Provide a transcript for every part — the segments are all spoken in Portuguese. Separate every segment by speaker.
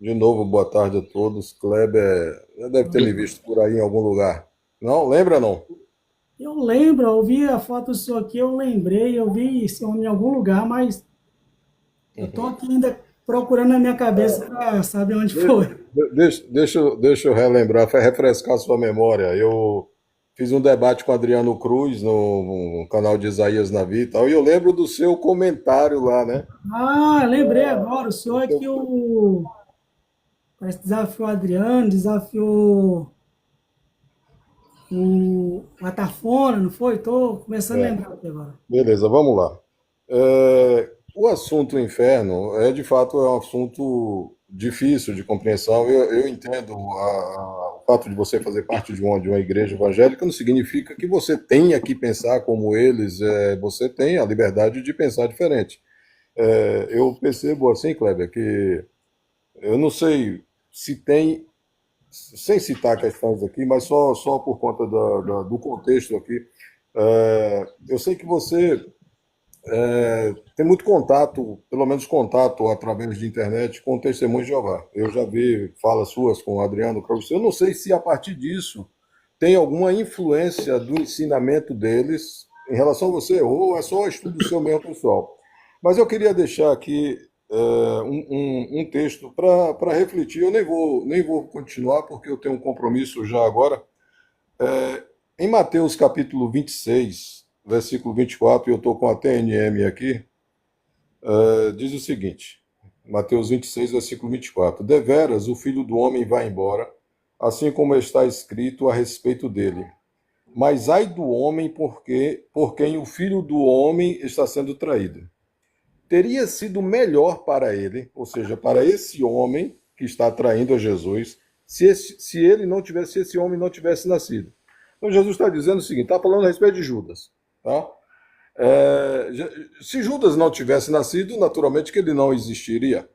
Speaker 1: De novo, boa tarde a todos. Kleber já deve ter me visto por aí em algum lugar. Não? Lembra não?
Speaker 2: Eu lembro, eu vi a foto sua aqui, eu lembrei, eu vi esse homem em algum lugar, mas eu tô
Speaker 1: Uhum.
Speaker 2: aqui ainda procurando na minha cabeça para saber onde foi.
Speaker 1: Deixa eu relembrar, refrescar sua memória. Eu fiz um debate com Adriano Cruz no canal de Isaías Navi e tal, e eu lembro do seu comentário lá, né?
Speaker 2: Ah, lembrei agora, o senhor é que
Speaker 1: Seu-
Speaker 2: parece que desafiou o Adriano, desafiou o Atafona, não foi? Tô começando a
Speaker 1: É,
Speaker 2: lembrar aqui agora.
Speaker 1: beleza, vamos lá. O assunto inferno é de fato é um assunto difícil de compreensão. Eu entendo o fato de você fazer parte de uma igreja evangélica não significa que você tenha que pensar como eles. Você tem a liberdade de pensar diferente. Eu percebo assim, Kleber, que eu não sei se tem, sem citar questões aqui, mas só por conta do contexto aqui. Eu sei que você tem muito contato, pelo menos contato através de internet com Testemunhos de Jeová. Eu já vi falas suas com o Adriano Cruz. Eu não sei se a partir disso tem alguma influência do ensinamento deles em relação a você, ou é só estudo seu mesmo, pessoal. Mas eu queria deixar aqui um texto para refletir. Eu nem vou continuar, porque eu tenho um compromisso já agora. Em Mateus capítulo 26, versículo 24, e eu estou com a TNM aqui, diz o seguinte, Mateus 26, versículo 24: Deveras o filho do homem vai embora, assim como está escrito a respeito dele. Mas ai do homem por quem o filho do homem está sendo traído. Teria sido melhor para ele, ou seja, para esse homem que está traindo a Jesus, se ele não tivesse, se esse homem não tivesse nascido. Então Jesus está dizendo o seguinte, está falando a respeito de Judas, tá? É, se Judas não tivesse nascido, naturalmente que ele não existiria.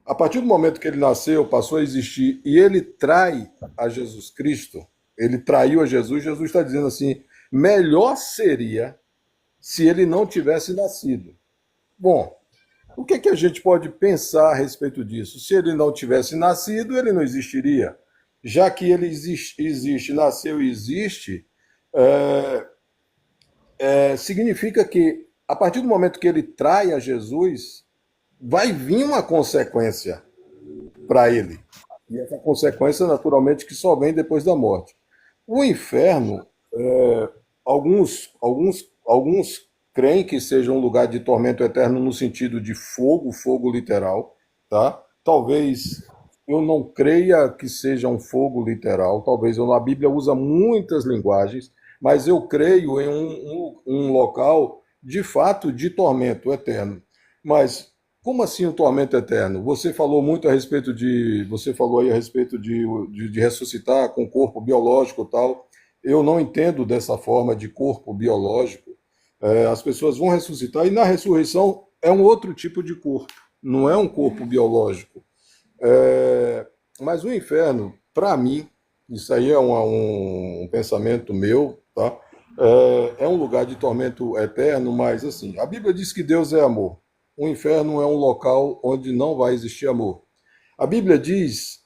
Speaker 1: A partir do momento que ele nasceu, passou a existir e ele trai a Jesus Cristo, ele traiu a Jesus, Jesus está dizendo assim: melhor seria se ele não tivesse nascido. Bom, o que, que a gente pode pensar a respeito disso? Se ele não tivesse nascido, ele não existiria. Já que ele existe nasceu e existe, é, significa que a partir do momento que ele trai a Jesus, vai vir uma consequência para ele. E essa consequência, naturalmente, que só vem depois da morte. O inferno, alguns creem que seja um lugar de tormento eterno no sentido de fogo, fogo literal, tá? Talvez eu não creia que seja um fogo literal, talvez a Bíblia usa muitas linguagens, mas eu creio em um local de fato de tormento eterno. Mas como assim o tormento eterno? Você falou muito a respeito você falou aí a respeito de ressuscitar com corpo biológico e tal. Eu não entendo dessa forma de corpo biológico. As pessoas vão ressuscitar e na ressurreição é um outro tipo de corpo, não é um corpo biológico. É, mas o inferno, para mim, isso aí é um pensamento meu, tá? É um lugar de tormento eterno, mas assim, a Bíblia diz que Deus é amor. O inferno é um local onde não vai existir amor. A Bíblia diz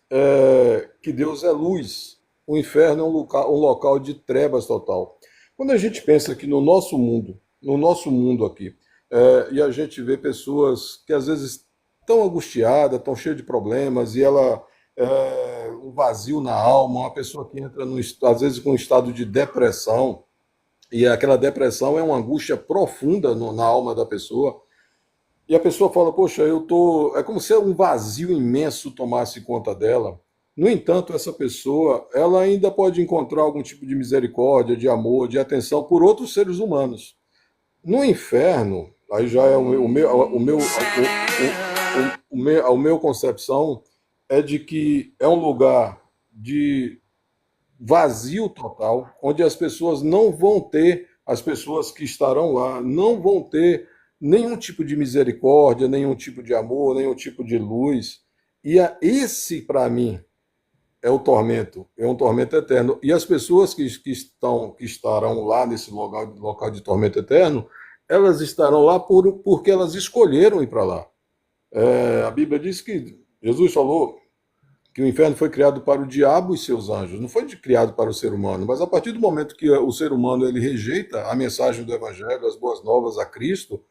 Speaker 1: que Deus é luz. O inferno é um local de trevas total. Quando a gente pensa que no nosso mundo aqui, e a gente vê pessoas que às vezes estão angustiadas, estão cheias de problemas, e um vazio na alma, uma pessoa que entra, às vezes, com um estado de depressão, e aquela depressão é uma angústia profunda na alma da pessoa, e a pessoa fala, poxa, eu tô. É como se um vazio imenso tomasse conta dela. No entanto, essa pessoa, ela ainda pode encontrar algum tipo de misericórdia, de amor, de atenção por outros seres humanos. No inferno, aí já é o meu concepção é de que é um lugar de vazio total, onde as pessoas não vão ter, as pessoas que estarão lá, não vão ter nenhum tipo de misericórdia, nenhum tipo de amor, nenhum tipo de luz. Esse, para mim, é o tormento, é um tormento eterno. E as pessoas que estarão lá nesse local de tormento eterno, elas estarão lá porque elas escolheram ir para lá. A Bíblia diz que Jesus falou que o inferno foi criado para o diabo e seus anjos, não foi criado para o ser humano, mas a partir do momento que o ser humano ele rejeita a mensagem do evangelho, as boas novas a Cristo,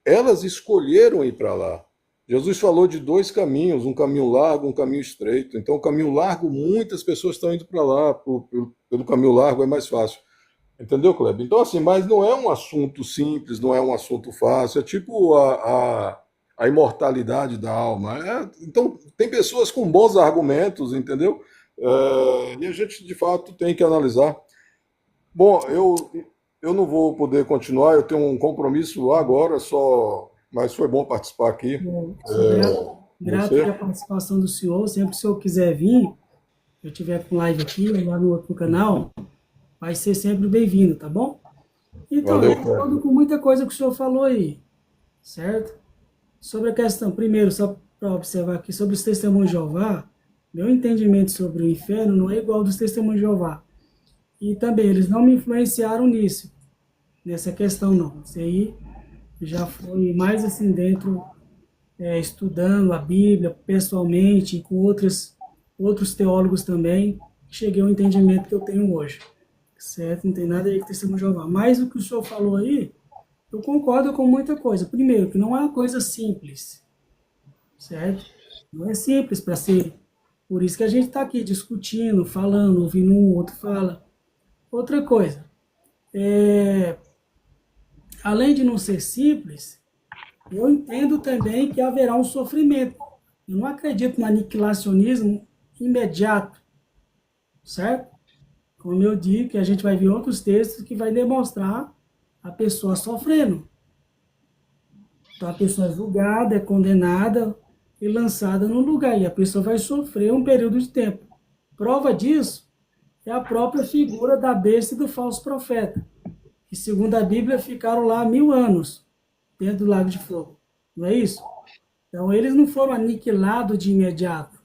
Speaker 1: elas escolheram ir para lá. Jesus falou de dois caminhos, um caminho largo, um caminho estreito. Então, o caminho largo, muitas pessoas estão indo para lá, pelo caminho largo é mais fácil. Entendeu, Kleber? Então, assim, mas não é um assunto simples, não é um assunto fácil, é tipo a imortalidade da alma. Então, tem pessoas com bons argumentos, entendeu? E a gente, de fato, tem que analisar. Bom, eu não vou poder continuar, eu tenho um compromisso agora, só, mas foi bom participar aqui
Speaker 2: Eu sou grato,
Speaker 1: com
Speaker 2: grato
Speaker 1: você.
Speaker 2: pela participação do senhor. Sempre que o senhor quiser vir, eu tiver com live aqui, ou lá no outro canal, vai ser sempre bem-vindo, tá bom? Então, eu
Speaker 1: Valeu,
Speaker 2: concordo
Speaker 1: Kleber.
Speaker 2: com muita coisa que o senhor falou aí, certo? Sobre a questão, primeiro, só para observar aqui, sobre os testemunhos de Jeová, meu entendimento sobre o inferno não é igual ao dos testemunhos de Jeová. E também, eles não me influenciaram nisso, nessa questão, não. Isso aí já foi mais assim dentro, estudando a Bíblia pessoalmente, com outros teólogos também, cheguei ao entendimento que eu tenho hoje. Certo? Não tem nada aí com testemunho de Jeová. Mas o que o senhor falou aí, eu concordo com muita coisa. Primeiro, que não é uma coisa simples, certo? Não é simples para ser. Por isso que a gente está aqui discutindo, falando, ouvindo um outro fala. Outra coisa, além de não ser simples, eu entendo também que haverá um sofrimento. Eu não acredito no aniquilacionismo imediato, certo? Como eu digo, que a gente vai ver outros textos que vai demonstrar a pessoa sofrendo. Então a pessoa é julgada, é condenada e lançada num lugar. E a pessoa vai sofrer um período de tempo. Prova disso é a própria figura da besta e do falso profeta, que segundo a Bíblia ficaram lá 1000 anos, dentro do lago de fogo. Não é isso? Então eles não foram aniquilados de imediato.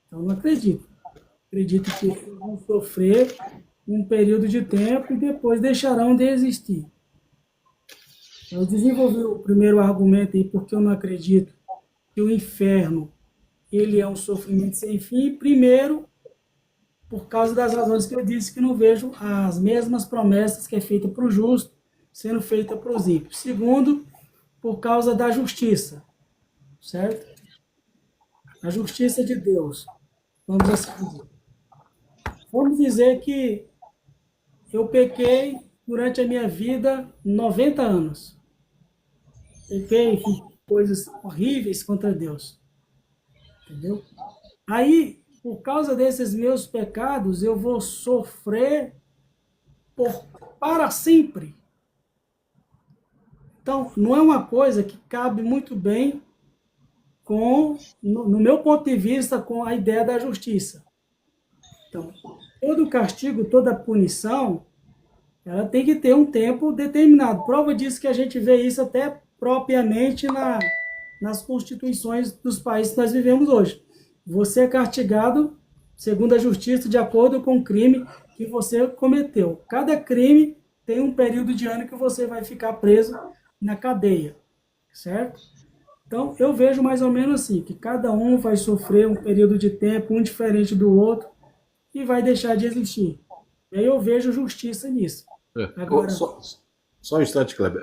Speaker 2: Então não acredito. Acredito que eles vão sofrer um período de tempo e depois deixarão de existir. Eu desenvolvi o primeiro argumento aí porque eu não acredito que o inferno ele é um sofrimento sem fim. Primeiro, por causa das razões que eu disse, que não vejo as mesmas promessas que é feita para o justo sendo feita para os ímpios. Segundo, por causa da justiça, certo? A justiça de Deus. Vamos assim dizer. Vamos dizer que eu pequei durante a minha vida 90 anos. Pequei, fiz coisas horríveis contra Deus. Entendeu? Aí, por causa desses meus pecados, eu vou sofrer para sempre. Então, não é uma coisa que cabe muito bem no meu ponto de vista, com a ideia da justiça. Então, todo castigo, toda punição, ela tem que ter um tempo determinado. Prova disso que a gente vê isso até propriamente nas constituições dos países que nós vivemos hoje. Você é castigado segundo a justiça, de acordo com o crime que você cometeu. Cada crime tem um período de ano que você vai ficar preso na cadeia, certo? Então, eu vejo mais ou menos assim, que cada um vai sofrer um período de tempo, um diferente do outro, e vai deixar de existir. E aí eu vejo justiça nisso. Agora,
Speaker 1: Só um instante, Kleber.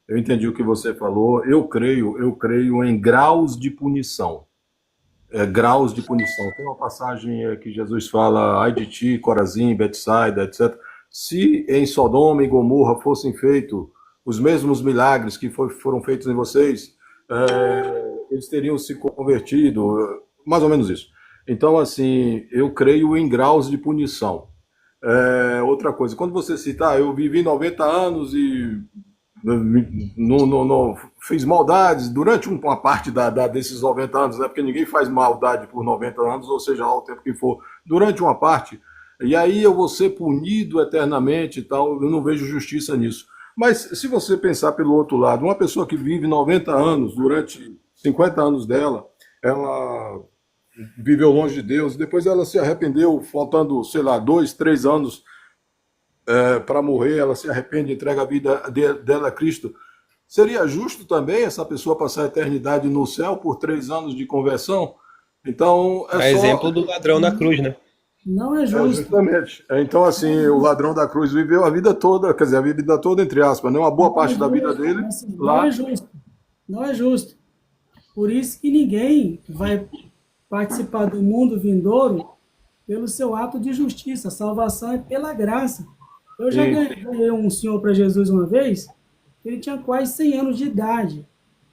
Speaker 1: Eu entendi o que você falou. Eu creio em graus de punição. Graus de punição. Tem uma passagem que Jesus fala, ai de ti, Corazim, Betsaida, etc. Se em Sodoma e Gomorra fossem feitos os mesmos milagres que foram feitos em vocês, eles teriam se convertido, mais ou menos isso. Então, assim, eu creio em graus de punição. Outra coisa, quando você cita, eu vivi 90 anos e não fiz maldades durante uma parte desses 90 anos, né? Porque ninguém faz maldade por 90 anos, ou seja, o tempo que for, durante uma parte, e aí eu vou ser punido eternamente e tal, eu não vejo justiça nisso. Mas se você pensar pelo outro lado, uma pessoa que vive 90 anos, durante 50 anos dela, ela viveu longe de Deus, depois ela se arrependeu, faltando, sei lá, 2, 3 anos para morrer, ela se arrepende, entrega a vida dela a Cristo. Seria justo também essa pessoa passar a eternidade no céu por 3 anos de conversão? Então, é
Speaker 3: A
Speaker 1: só.
Speaker 3: exemplo do ladrão na cruz, né?
Speaker 2: Não é
Speaker 1: É,
Speaker 2: justo.
Speaker 1: justamente. Então, assim, o ladrão da cruz viveu a vida toda, quer dizer, a vida toda, entre aspas, né? Uma boa
Speaker 2: Não é
Speaker 1: parte da vida
Speaker 2: justo.
Speaker 1: dele
Speaker 2: Assim, não é
Speaker 1: lá.
Speaker 2: justo. Não é justo. Por isso que ninguém vai participar do mundo vindouro pelo seu ato de justiça. A salvação é pela graça. Eu já
Speaker 1: Sim,
Speaker 2: ganhei um senhor para Jesus uma vez, ele tinha quase 100 anos de idade.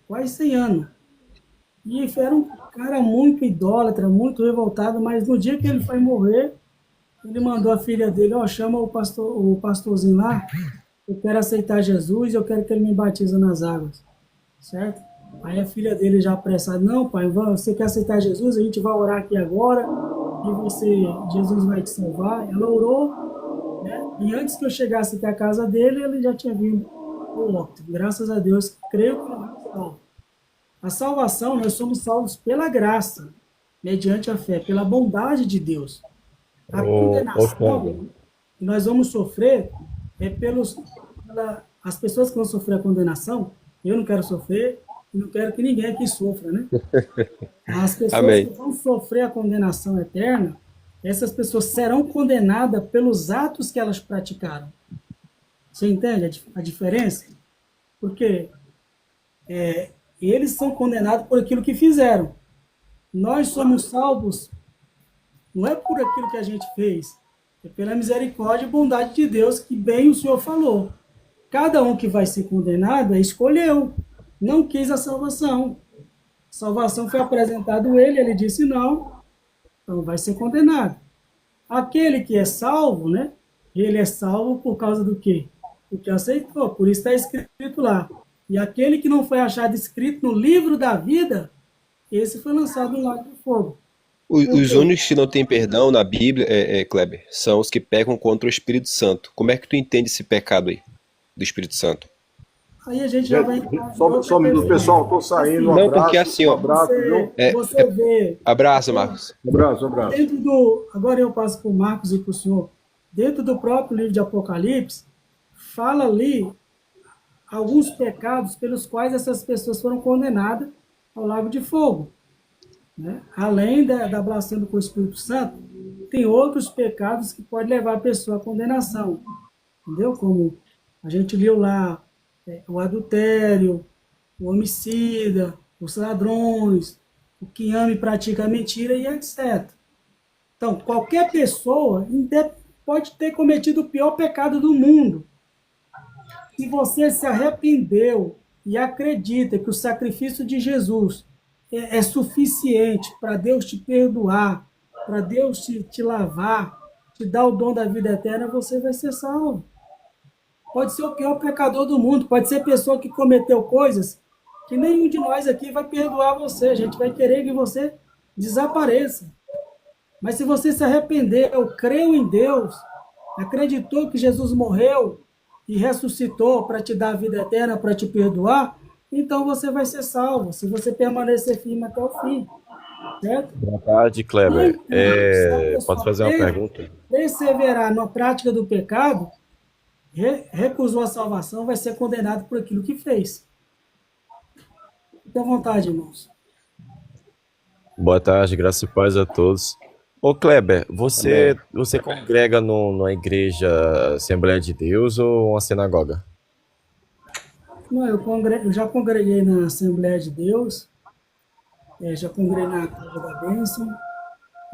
Speaker 2: Quase 100 anos. E era um cara muito idólatra, muito revoltado, mas no dia que ele foi morrer, ele mandou a filha dele, ó, chama o pastorzinho lá, eu quero aceitar Jesus, eu quero que ele me batize nas águas, certo? Aí a filha dele já apressada, não, pai, você quer aceitar Jesus? A gente vai orar aqui agora e Jesus vai te salvar. Ela orou, né? E antes que eu chegasse até a casa dele, ele já tinha vindo ao óbito. Graças a Deus, creio que não é salvo. A salvação, nós somos salvos pela graça, mediante a fé, pela bondade de Deus. A
Speaker 4: Ô Kleber,
Speaker 2: condenação que nós vamos sofrer é as pessoas que vão sofrer a condenação. Eu não quero sofrer e não quero que ninguém aqui sofra, né? As pessoas que
Speaker 3: Amém.
Speaker 2: vão sofrer a condenação eterna, essas pessoas serão condenadas pelos atos que elas praticaram. Você entende a diferença? Porque eles são condenados por aquilo que fizeram. Nós somos salvos não é por aquilo que a gente fez, é pela misericórdia e bondade de Deus, que bem o Senhor falou. Cada um que vai ser condenado escolheu, não quis a salvação. A salvação foi apresentada a ele, ele disse não, então vai ser condenado. Aquele que é salvo, né? Ele é salvo por causa do quê? Porque aceitou, por isso está escrito lá. E aquele que não foi achado escrito no livro da vida, esse foi lançado no lago de fogo. Por
Speaker 3: Os
Speaker 2: quê?
Speaker 3: únicos que não têm perdão na Bíblia, Kleber, são os que pecam contra o Espírito Santo. Como é que tu entende esse pecado aí, do Espírito Santo?
Speaker 2: Aí a gente já vai
Speaker 1: gente,
Speaker 2: entrar em
Speaker 1: só
Speaker 2: outra
Speaker 1: um minuto,
Speaker 2: questão.
Speaker 1: pessoal, estou saindo,
Speaker 2: Assim,
Speaker 3: Não, porque assim,
Speaker 1: um
Speaker 3: ó,
Speaker 1: abraço, viu?
Speaker 2: você vê,
Speaker 3: abraço, Marcos.
Speaker 1: Um abraço, um abraço.
Speaker 2: dentro do. Agora eu passo para o Marcos e para o senhor. Dentro do próprio livro de Apocalipse, fala ali alguns pecados pelos quais essas pessoas foram condenadas ao lago de fogo. Né? Além da blasfêmia com o Espírito Santo, tem outros pecados que podem levar a pessoa à condenação. Entendeu? Como a gente viu lá o adultério, o homicida, os ladrões, o que ama e pratica a mentira e etc. Então, qualquer pessoa pode ter cometido o pior pecado do mundo. Se você se arrependeu e acredita que o sacrifício de Jesus é suficiente para Deus te perdoar, para Deus te lavar, te dar o dom da vida eterna, você vai ser salvo. Pode ser o pior pecador do mundo, pode ser pessoa que cometeu coisas que nenhum de nós aqui vai perdoar você, a gente vai querer que você desapareça. Mas se você se arrependeu, creu em Deus, acreditou que Jesus morreu e ressuscitou para te dar a vida eterna, para te perdoar, então você vai ser salvo, se você permanecer firme até o fim, certo?
Speaker 4: boa tarde,
Speaker 2: No
Speaker 4: Kleber.
Speaker 2: entanto, se a
Speaker 4: Posso
Speaker 2: pessoa
Speaker 4: fazer uma pergunta?
Speaker 2: perseverar na prática do pecado, recusou a salvação, vai ser condenado por aquilo que fez. Fique à vontade, irmãos.
Speaker 4: Boa tarde, graças e paz a todos. Ô Kleber,
Speaker 3: Amém.
Speaker 4: você congrega numa igreja Assembleia de Deus ou uma sinagoga?
Speaker 2: Não, eu já congreguei na Assembleia de Deus, já congreguei na Casa da Bênção.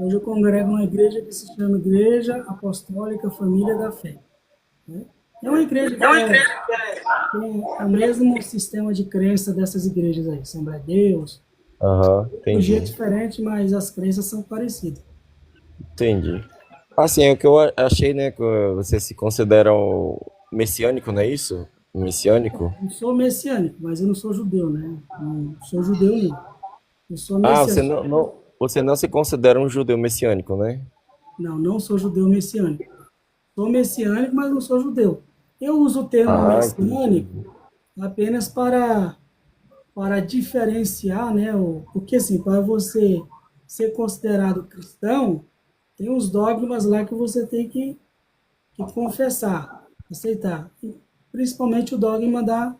Speaker 2: Hoje eu congrego numa igreja que se chama Igreja Apostólica Família da Fé. Né? É uma igreja que tem o mesmo sistema de crença dessas igrejas aí, Assembleia de Deus.
Speaker 4: Aham,
Speaker 2: Um dia é
Speaker 4: entendi.
Speaker 2: diferente, mas as crenças são parecidas.
Speaker 4: Entendi. Assim, é o que eu achei, né, que você se considera messiânico, não é isso? Messiânico?
Speaker 2: Eu sou messiânico, mas eu não sou judeu, né? Não sou judeu, não. Eu sou
Speaker 4: Ah,
Speaker 2: messiânico.
Speaker 4: você não se considera um judeu messiânico, né?
Speaker 2: Não, não sou judeu messiânico. Sou messiânico, mas não sou judeu. Eu uso o termo
Speaker 4: Ah, entendi.
Speaker 2: messiânico apenas para diferenciar, né? Porque assim, para você ser considerado cristão, tem os dogmas lá que você tem que confessar, aceitar. E, principalmente o dogma da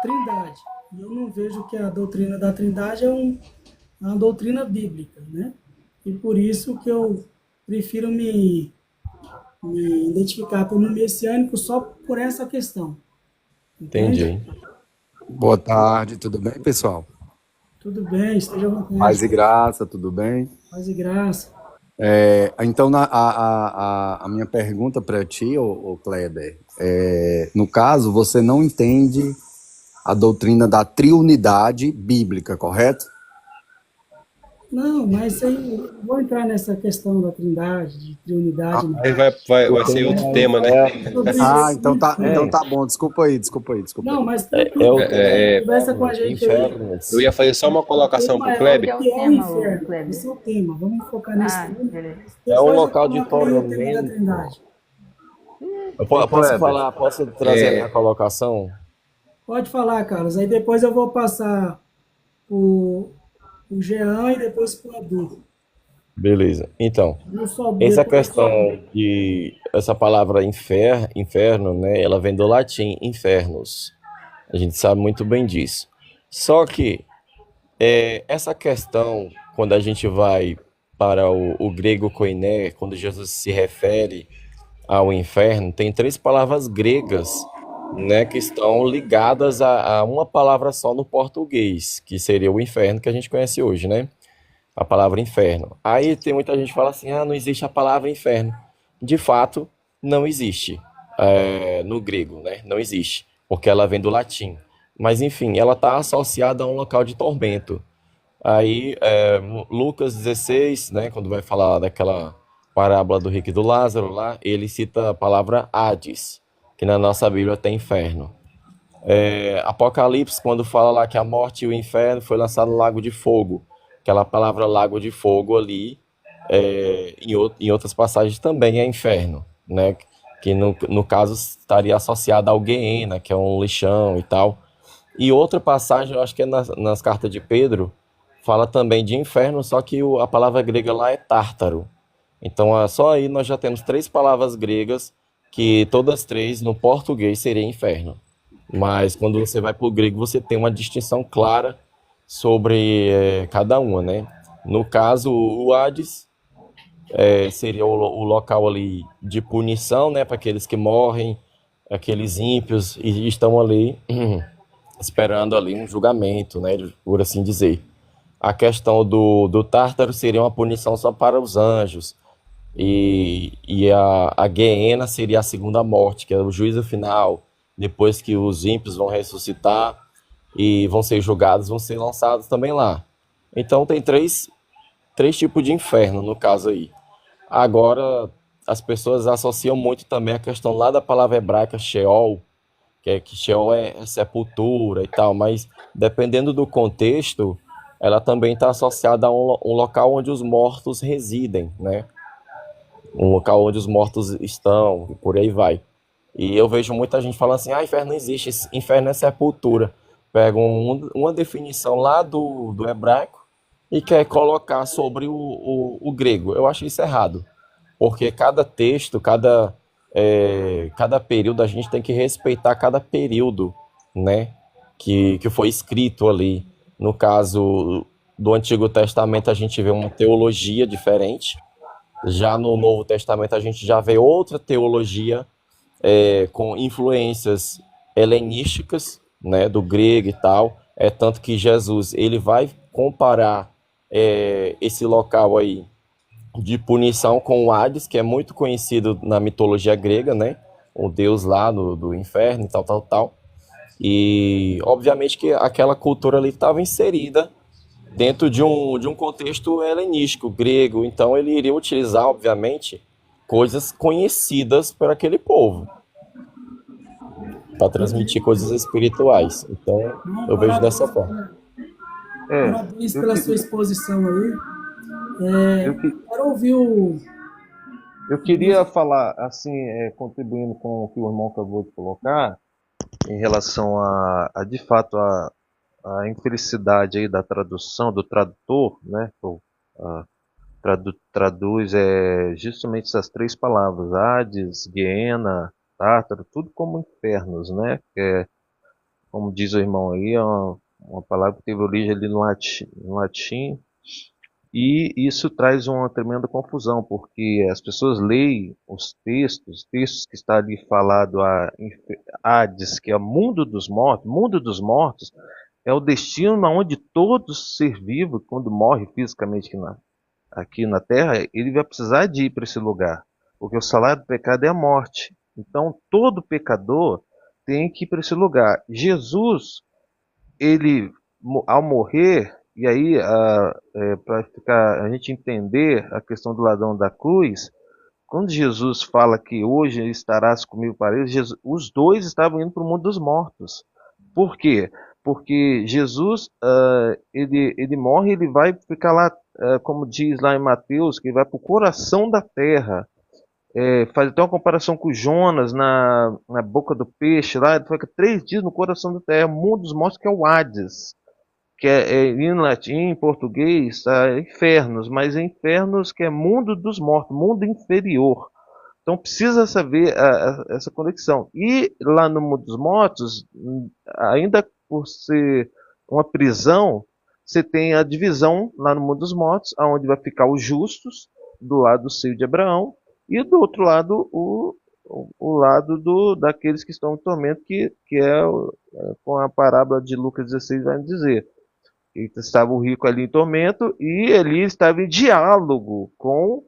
Speaker 2: Trindade. E eu não vejo que a doutrina da Trindade é uma doutrina bíblica, né? E por isso que eu prefiro me identificar como messiânico só por essa questão, entende?
Speaker 4: Entendi.
Speaker 5: Boa tarde, tudo bem, pessoal?
Speaker 2: Tudo bem, esteja à vontade,
Speaker 5: Paz e graça, tudo bem?
Speaker 2: paz e graça.
Speaker 5: Então, a minha pergunta para ti, ô Kleber, no caso, você não entende a doutrina da triunidade bíblica, correto?
Speaker 2: Não, mas aí eu vou entrar nessa questão da trindade, de
Speaker 5: Ah,
Speaker 2: triunidade, não.
Speaker 3: Aí vai
Speaker 4: O
Speaker 3: ser
Speaker 4: tema
Speaker 3: outro
Speaker 4: é
Speaker 3: tema, né?
Speaker 4: inferno.
Speaker 2: Sobre
Speaker 5: então
Speaker 2: inferno.
Speaker 5: tá bom, desculpa aí, desculpa aí, desculpa
Speaker 2: Não,
Speaker 5: aí.
Speaker 2: mas
Speaker 4: É
Speaker 2: tranquilo,
Speaker 4: o tema é
Speaker 2: conversa com a
Speaker 4: inferno,
Speaker 2: gente aí.
Speaker 3: Eu
Speaker 4: infernos.
Speaker 3: ia fazer só uma
Speaker 2: O
Speaker 3: colocação
Speaker 2: tema
Speaker 3: pro
Speaker 2: é o
Speaker 6: Qual que
Speaker 3: Kleber.
Speaker 6: é o
Speaker 2: que é o
Speaker 6: tema, ô
Speaker 2: inferno. Esse
Speaker 6: Kleber?
Speaker 2: é o tema. Vamos focar nesse
Speaker 6: Ah,
Speaker 2: tema.
Speaker 6: beleza.
Speaker 4: É um
Speaker 2: Depois eu
Speaker 4: local de
Speaker 2: coloco aí o tema da
Speaker 4: tormento.
Speaker 2: trindade.
Speaker 5: Ô,
Speaker 4: Posso
Speaker 5: Kleber,
Speaker 4: falar, posso trazer a minha colocação?
Speaker 2: Pode falar, Carlos. Aí depois eu vou passar o Jean e depois para o Edu.
Speaker 4: Beleza. Então, essa
Speaker 2: Depois eu só.
Speaker 4: questão de essa palavra inferno, né? Ela vem do latim infernos. A gente sabe muito bem disso. Só que essa questão, quando a gente vai para o grego koiné, quando Jesus se refere ao inferno, tem três palavras gregas, né, que estão ligadas a uma palavra só no português, que seria o inferno que a gente conhece hoje, né? A palavra inferno. Aí tem muita gente que fala assim, ah, não existe a palavra inferno. De fato, não existe no grego, né? Não existe, porque ela vem do latim. Mas enfim, ela está associada a um local de tormento. Aí, Lucas 16, né, quando vai falar daquela parábola do rico e do Lázaro lá, ele cita a palavra Hades, que na nossa Bíblia tem inferno. Apocalipse, quando fala lá que a morte e o inferno foi lançado no lago de fogo, aquela palavra lago de fogo ali, em outras passagens também é inferno, né? Que no caso estaria associada ao Guiena, que é um lixão e tal. E outra passagem, eu acho que é nas cartas de Pedro, fala também de inferno, só que a palavra grega lá é tártaro. Então, só aí nós já temos três palavras gregas que todas três no português seria inferno. Mas quando você vai para o grego, você tem uma distinção clara sobre cada uma, né? No caso, o Hades seria o local ali de punição, né, para aqueles que morrem, aqueles ímpios e estão ali esperando ali um julgamento, né, por assim dizer. A questão do Tártaro seria uma punição só para os anjos. E a Guiena seria a segunda morte, que é o juízo final, depois que os ímpios vão ressuscitar e vão ser julgados, vão ser lançados também lá. Então tem três tipos de inferno no caso aí. Agora, as pessoas associam muito também a questão lá da palavra hebraica Sheol, que Sheol é sepultura e tal, mas dependendo do contexto, ela também está associada a um local onde os mortos residem, né? Um local onde os mortos estão, e por aí vai. E eu vejo muita gente falando assim, ah, inferno não existe, inferno é sepultura. Pegam uma definição lá do hebraico e quer colocar sobre o grego. Eu acho isso errado, porque cada texto, cada período, a gente tem que respeitar cada período, né, que foi escrito ali. No caso do Antigo Testamento, a gente vê uma teologia diferente. Já no Novo Testamento, a gente já vê outra teologia com influências helenísticas, né, do grego e tal. É tanto que Jesus ele vai comparar esse local aí de punição com o Hades, que é muito conhecido na mitologia grega, né? O deus lá do inferno e tal, tal, tal. E obviamente que aquela cultura ali estava inserida dentro de um contexto helenístico, grego. Então ele iria utilizar, obviamente, coisas conhecidas por aquele povo para transmitir coisas espirituais. Então
Speaker 2: Não,
Speaker 4: eu vejo dessa forma.
Speaker 7: É,
Speaker 2: parabéns
Speaker 7: eu,
Speaker 2: pela
Speaker 7: que-
Speaker 2: sua exposição aí.
Speaker 7: eu, que-
Speaker 2: Quero ouvir o.
Speaker 7: eu queria falar, assim, contribuindo com o que o irmão acabou de colocar, em relação de fato, a infelicidade aí da tradução, do tradutor, né? A, traduz justamente essas três palavras, Hades, Guiena, Tártaro, tudo como infernos, né? Como diz o irmão aí, é uma palavra que teve origem ali no latim, E isso traz uma tremenda confusão, porque as pessoas leem os textos que está ali falado a Hades, que é o mundo dos mortos é o destino onde todo ser vivo, quando morre fisicamente aqui na Terra, ele vai precisar de ir para esse lugar, porque o salário do pecado é a morte. Então todo pecador tem que ir para esse lugar. Jesus, ele ao morrer, e aí para a gente entender a questão do ladrão da cruz, quando Jesus fala que hoje estarás comigo para ele, os dois estavam indo para o mundo dos mortos. Por quê? Porque Jesus, ele morre, ele vai ficar lá, como diz lá em Mateus, que ele vai para o coração da terra. Faz até uma comparação com Jonas na boca do peixe, lá, ele fica 3 dias no coração da terra, o mundo dos mortos, que é o Hades, que em latim, em português, infernos, mas é infernos que é mundo dos mortos, mundo inferior. Então precisa saber essa conexão. E lá no mundo dos mortos, ainda por ser uma prisão, você tem a divisão lá no mundo dos mortos, onde vai ficar os justos, do lado do seio de Abraão, e do outro lado o lado daqueles que estão em tormento, que com a parábola de Lucas 16 vai dizer. Estava o rico ali em tormento e ele estava em diálogo com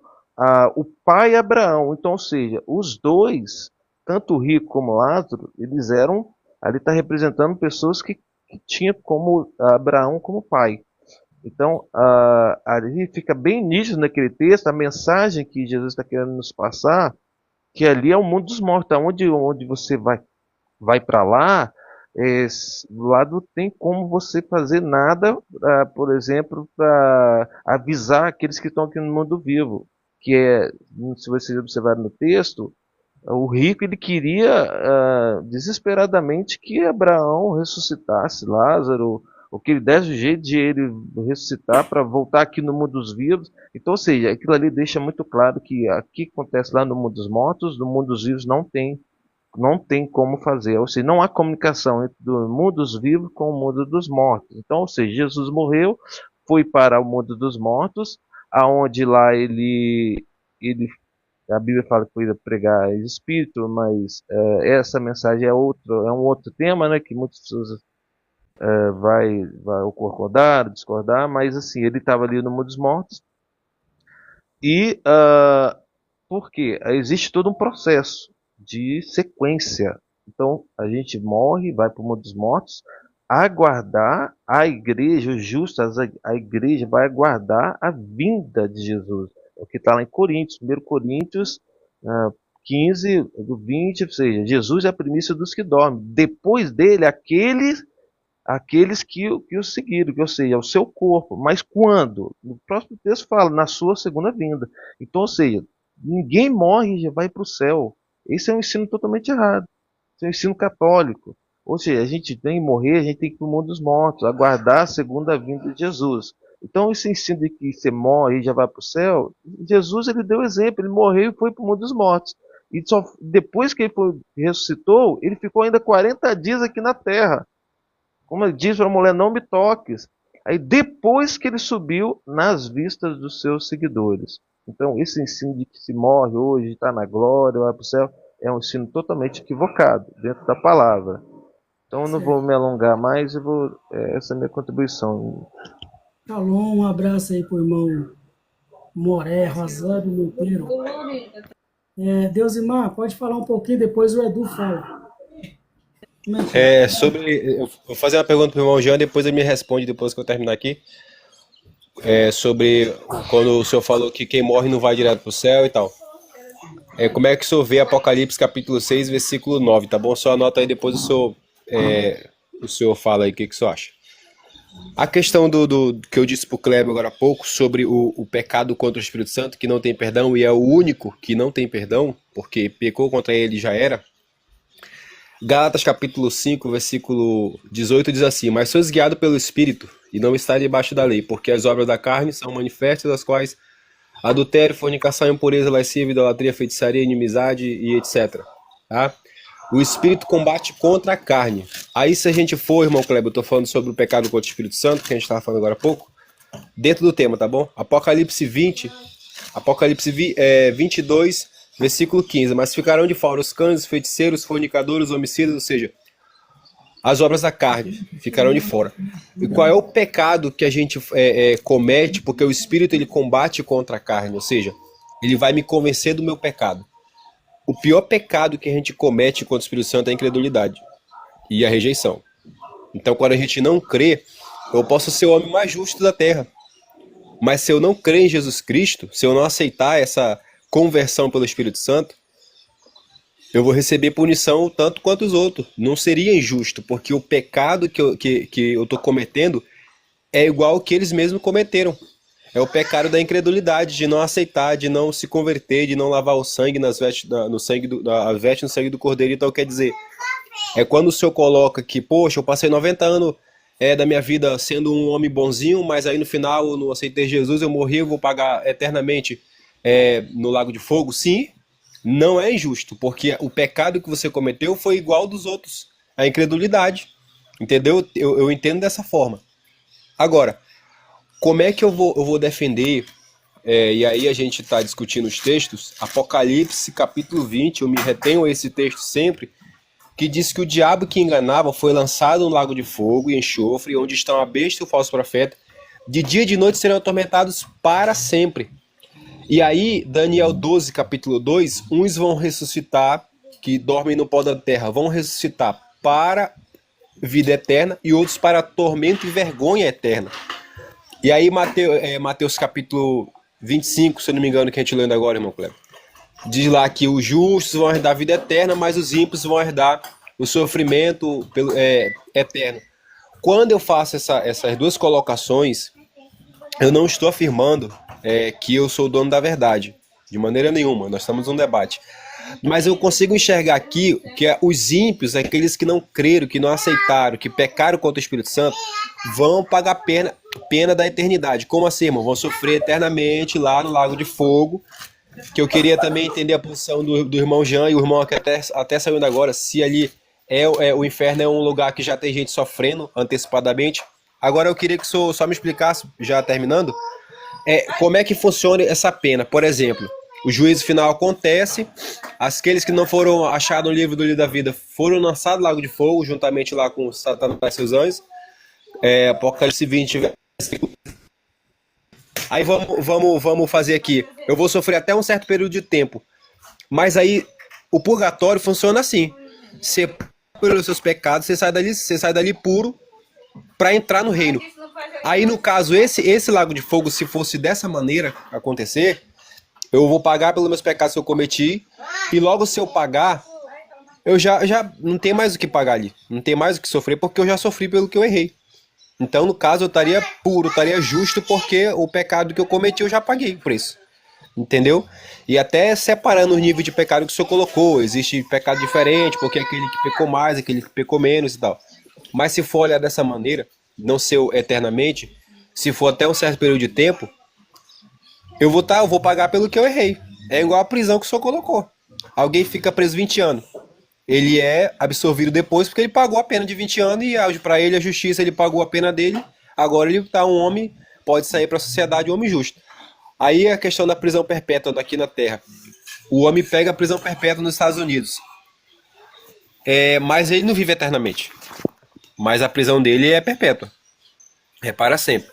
Speaker 7: o pai Abraão. Então, ou seja, os dois, tanto o rico como o Lázaro, eles eram, ali está representando pessoas que tinham como Abraão como pai. Então, ali fica bem nítido naquele texto a mensagem que Jesus está querendo nos passar, que ali é o mundo dos mortos, onde você vai para lá, do lado não tem como você fazer nada, por exemplo, para avisar aqueles que estão aqui no mundo vivo, que se você observar no texto, o rico ele queria desesperadamente que Abraão ressuscitasse Lázaro, ou que ele desse o jeito de ele ressuscitar para voltar aqui no mundo dos vivos. Então, ou seja, aquilo ali deixa muito claro que aqui acontece lá no mundo dos mortos, no mundo dos vivos não tem como fazer, ou seja, não há comunicação entre o mundo dos vivos com o mundo dos mortos. Então, ou seja, Jesus morreu, foi para o mundo dos mortos, aonde lá ele a Bíblia fala que foi pregar espírito, mas essa mensagem é um outro tema, né, que muitas pessoas vai concordar, discordar, mas assim, ele estava ali no mundo dos mortos. E por quê? Existe todo um processo de sequência. Então, a gente morre, vai para o mundo dos mortos, aguardar a igreja, os justos, a igreja vai aguardar a vinda de Jesus. É o que está lá em Coríntios, 1 Coríntios 15, do 20, ou seja, Jesus é a primícia dos que dormem. Depois dele, aqueles que o seguiram, ou seja, o seu corpo. Mas quando? No próximo texto fala, na sua segunda vinda. Então, ou seja, ninguém morre e já vai para o céu. Esse é um ensino totalmente errado. Esse é um ensino católico. Ou seja, a gente tem que morrer, a gente tem que ir para o mundo dos mortos, aguardar a segunda vinda de Jesus. Então, esse ensino de que você morre e já vai para o céu, Jesus ele deu exemplo, ele morreu e foi para o mundo dos mortos. E só depois que ele ressuscitou, ele ficou ainda 40 dias aqui na terra. Como ele diz para a mulher, não me toques. Aí depois que ele subiu nas vistas dos seus seguidores. Então esse ensino de que se morre hoje, está na glória, vai para o céu, é um ensino totalmente equivocado dentro da palavra. Então eu não vou me alongar mais, essa é a minha contribuição.
Speaker 2: Shalom, um abraço aí para o irmão Moré, Rosário Monteiro. Deusimar, pode falar um pouquinho, depois o Edu fala.
Speaker 3: Eu vou fazer uma pergunta para o irmão Jean, depois ele me responde, depois que eu terminar aqui. Sobre quando o senhor falou que quem morre não vai direto para o céu e tal. Como é que o senhor vê Apocalipse capítulo 6, versículo 9, tá bom? Só anota aí, depois o senhor fala aí o que o senhor acha. A questão do que eu disse para o Kleber agora há pouco, sobre o pecado contra o Espírito Santo, que não tem perdão, e é o único que não tem perdão, porque pecou contra ele e já era. Gálatas capítulo 5, versículo 18 diz assim: mas sois guiado pelo Espírito, e não está debaixo da lei, porque as obras da carne são manifestas, as quais adultério, fornicação, impureza, lascívia, idolatria, feitiçaria, inimizade e etc. Tá? O Espírito combate contra a carne. Aí se a gente for, irmão Kleber, eu estou falando sobre o pecado contra o Espírito Santo, que a gente estava falando agora há pouco, dentro do tema, tá bom? Apocalipse 22, versículo 15. Mas ficarão de fora os cães, os feiticeiros, fornicadores, homicidas, ou seja, as obras da carne ficarão de fora. E qual é o pecado que a gente comete? Porque o Espírito ele combate contra a carne, ou seja, ele vai me convencer do meu pecado. O pior pecado que a gente comete contra o Espírito Santo é a incredulidade e a rejeição. Então, quando a gente não crê, eu posso ser o homem mais justo da terra. Mas se eu não crer em Jesus Cristo, se eu não aceitar essa conversão pelo Espírito Santo, eu vou receber punição tanto quanto os outros. Não seria injusto, porque o pecado que eu estou cometendo é igual ao que eles mesmos cometeram. É o pecado da incredulidade, de não aceitar, de não se converter, de não lavar o sangue nas vestes, no sangue no sangue do Cordeiro. Então, quer dizer, é quando o Senhor coloca que, poxa, eu passei 90 anos da minha vida sendo um homem bonzinho, mas aí no final eu não aceitei Jesus, eu morri, eu vou pagar eternamente no lago de fogo. Sim, não é injusto, porque o pecado que você cometeu foi igual ao dos outros, a incredulidade, entendeu? Eu entendo dessa forma. Agora, como é que eu vou defender, e aí a gente está discutindo os textos, Apocalipse capítulo 20, eu me retenho a esse texto sempre, que diz que o diabo que enganava foi lançado no lago de fogo e enxofre, onde estão a besta e o falso profeta, de dia e de noite serão atormentados para sempre. E aí, Daniel 12, capítulo 2, uns vão ressuscitar, que dormem no pó da terra, vão ressuscitar para vida eterna e outros para tormento e vergonha eterna. E aí, Mateus capítulo 25, se eu não me engano, que a gente lendo agora, irmão Cleber, diz lá que os justos vão herdar a vida eterna, mas os ímpios vão herdar o sofrimento eterno. Quando eu faço essas duas colocações, eu não estou afirmando que eu sou o dono da verdade, de maneira nenhuma, nós estamos num debate. Mas eu consigo enxergar aqui que os ímpios, aqueles que não creram, que não aceitaram, que pecaram contra o Espírito Santo, vão pagar pena da eternidade. Como assim, irmão? Vão sofrer eternamente lá no lago de fogo. Que eu queria também entender a posição do irmão Jean, e o irmão que até saiu agora, se ali o inferno é um lugar que já tem gente sofrendo antecipadamente. Agora eu queria que o senhor só me explicasse, já terminando, como é que funciona essa pena. Por exemplo, o juízo final acontece, aqueles que não foram achados no livro do livro da vida foram lançados no lago de fogo, juntamente lá com Satanás e seus anjos. Apocalipse 20. Aí vamos fazer aqui. Eu vou sofrer até um certo período de tempo. Mas aí o purgatório funciona assim. Você, pelos seus pecados, você sai dali puro para entrar no reino. Aí no caso, esse lago de fogo, se fosse dessa maneira acontecer, eu vou pagar pelos meus pecados que eu cometi. E logo se eu pagar, eu já não tenho mais o que pagar ali. Não tenho mais o que sofrer, porque eu já sofri pelo que eu errei. Então, no caso, eu estaria puro, estaria justo, porque o pecado que eu cometi eu já paguei por isso. Entendeu? E até separando o nível de pecado que o senhor colocou, existe pecado diferente, porque aquele que pecou mais, aquele que pecou menos e tal. Mas se for olhar dessa maneira, não ser eternamente, se for até um certo período de tempo, eu vou pagar pelo que eu errei. É igual a prisão que o senhor colocou. Alguém fica preso 20 anos. Ele é absolvido depois porque ele pagou a pena de 20 anos e para ele a justiça, ele pagou a pena dele. Agora ele tá um homem, pode sair para a sociedade um homem justo. Aí a questão da prisão perpétua daqui na Terra. O homem pega a prisão perpétua nos Estados Unidos. Mas ele não vive eternamente. Mas a prisão dele é perpétua. É para sempre.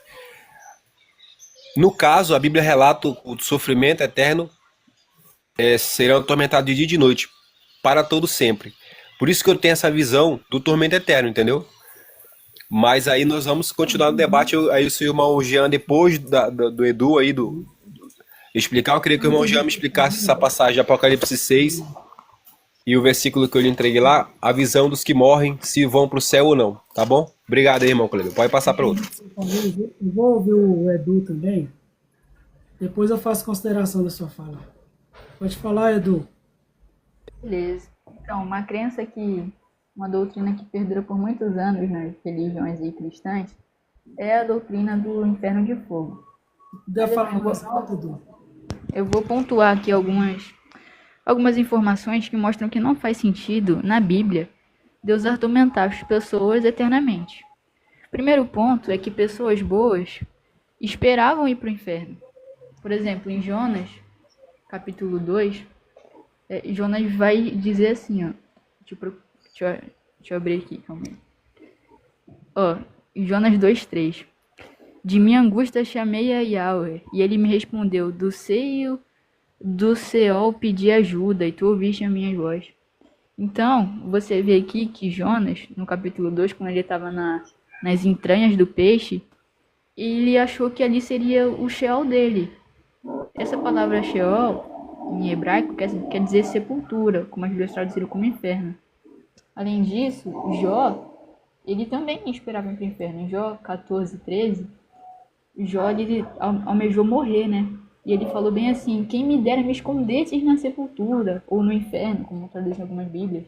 Speaker 3: No caso, a Bíblia relata o sofrimento eterno, serão atormentados de dia e de noite, para todo sempre. Por isso que eu tenho essa visão do tormento eterno, entendeu? Mas aí nós vamos continuar no debate. Aí o seu irmão Jean, depois do Edu aí, explicar, eu queria que o irmão Jean me explicasse essa passagem de Apocalipse 6 e o versículo que eu lhe entreguei lá, a visão dos que morrem, se vão para o céu ou não, tá bom? Obrigado aí, irmão Cleber. Pode passar para outro.
Speaker 2: Eu vou ouvir o Edu também. Depois eu faço consideração da sua fala. Pode falar, Edu.
Speaker 6: Beleza. Então, uma doutrina que perdura por muitos anos nas religiões aí cristãs é a doutrina do inferno de fogo.
Speaker 2: Puder falar mais alto, Edu?
Speaker 6: Eu vou pontuar aqui algumas informações que mostram que não faz sentido, na Bíblia, Deus atormentar as pessoas eternamente. O primeiro ponto é que pessoas boas esperavam ir para o inferno. Por exemplo, em Jonas, capítulo 2, Jonas vai dizer assim, ó. Deixa eu abrir aqui, calma aí. Ó, em Jonas 2:3. De minha angústia chamei a Yahweh, e ele me respondeu, do seio do Seol pedi ajuda, e tu ouviste a minha voz. Então, você vê aqui que Jonas, no capítulo 2, quando ele estava nas entranhas do peixe, ele achou que ali seria o Sheol dele. Essa palavra Sheol, em hebraico, quer dizer sepultura, como as Bíblias traduziram como inferno. Além disso, Jó, ele também esperava ir para o inferno. Em Jó 14:13, Jó ele almejou morrer, né? E ele falou bem assim, quem me dera me escondesses na sepultura, ou no inferno, como traduzem algumas bíblias,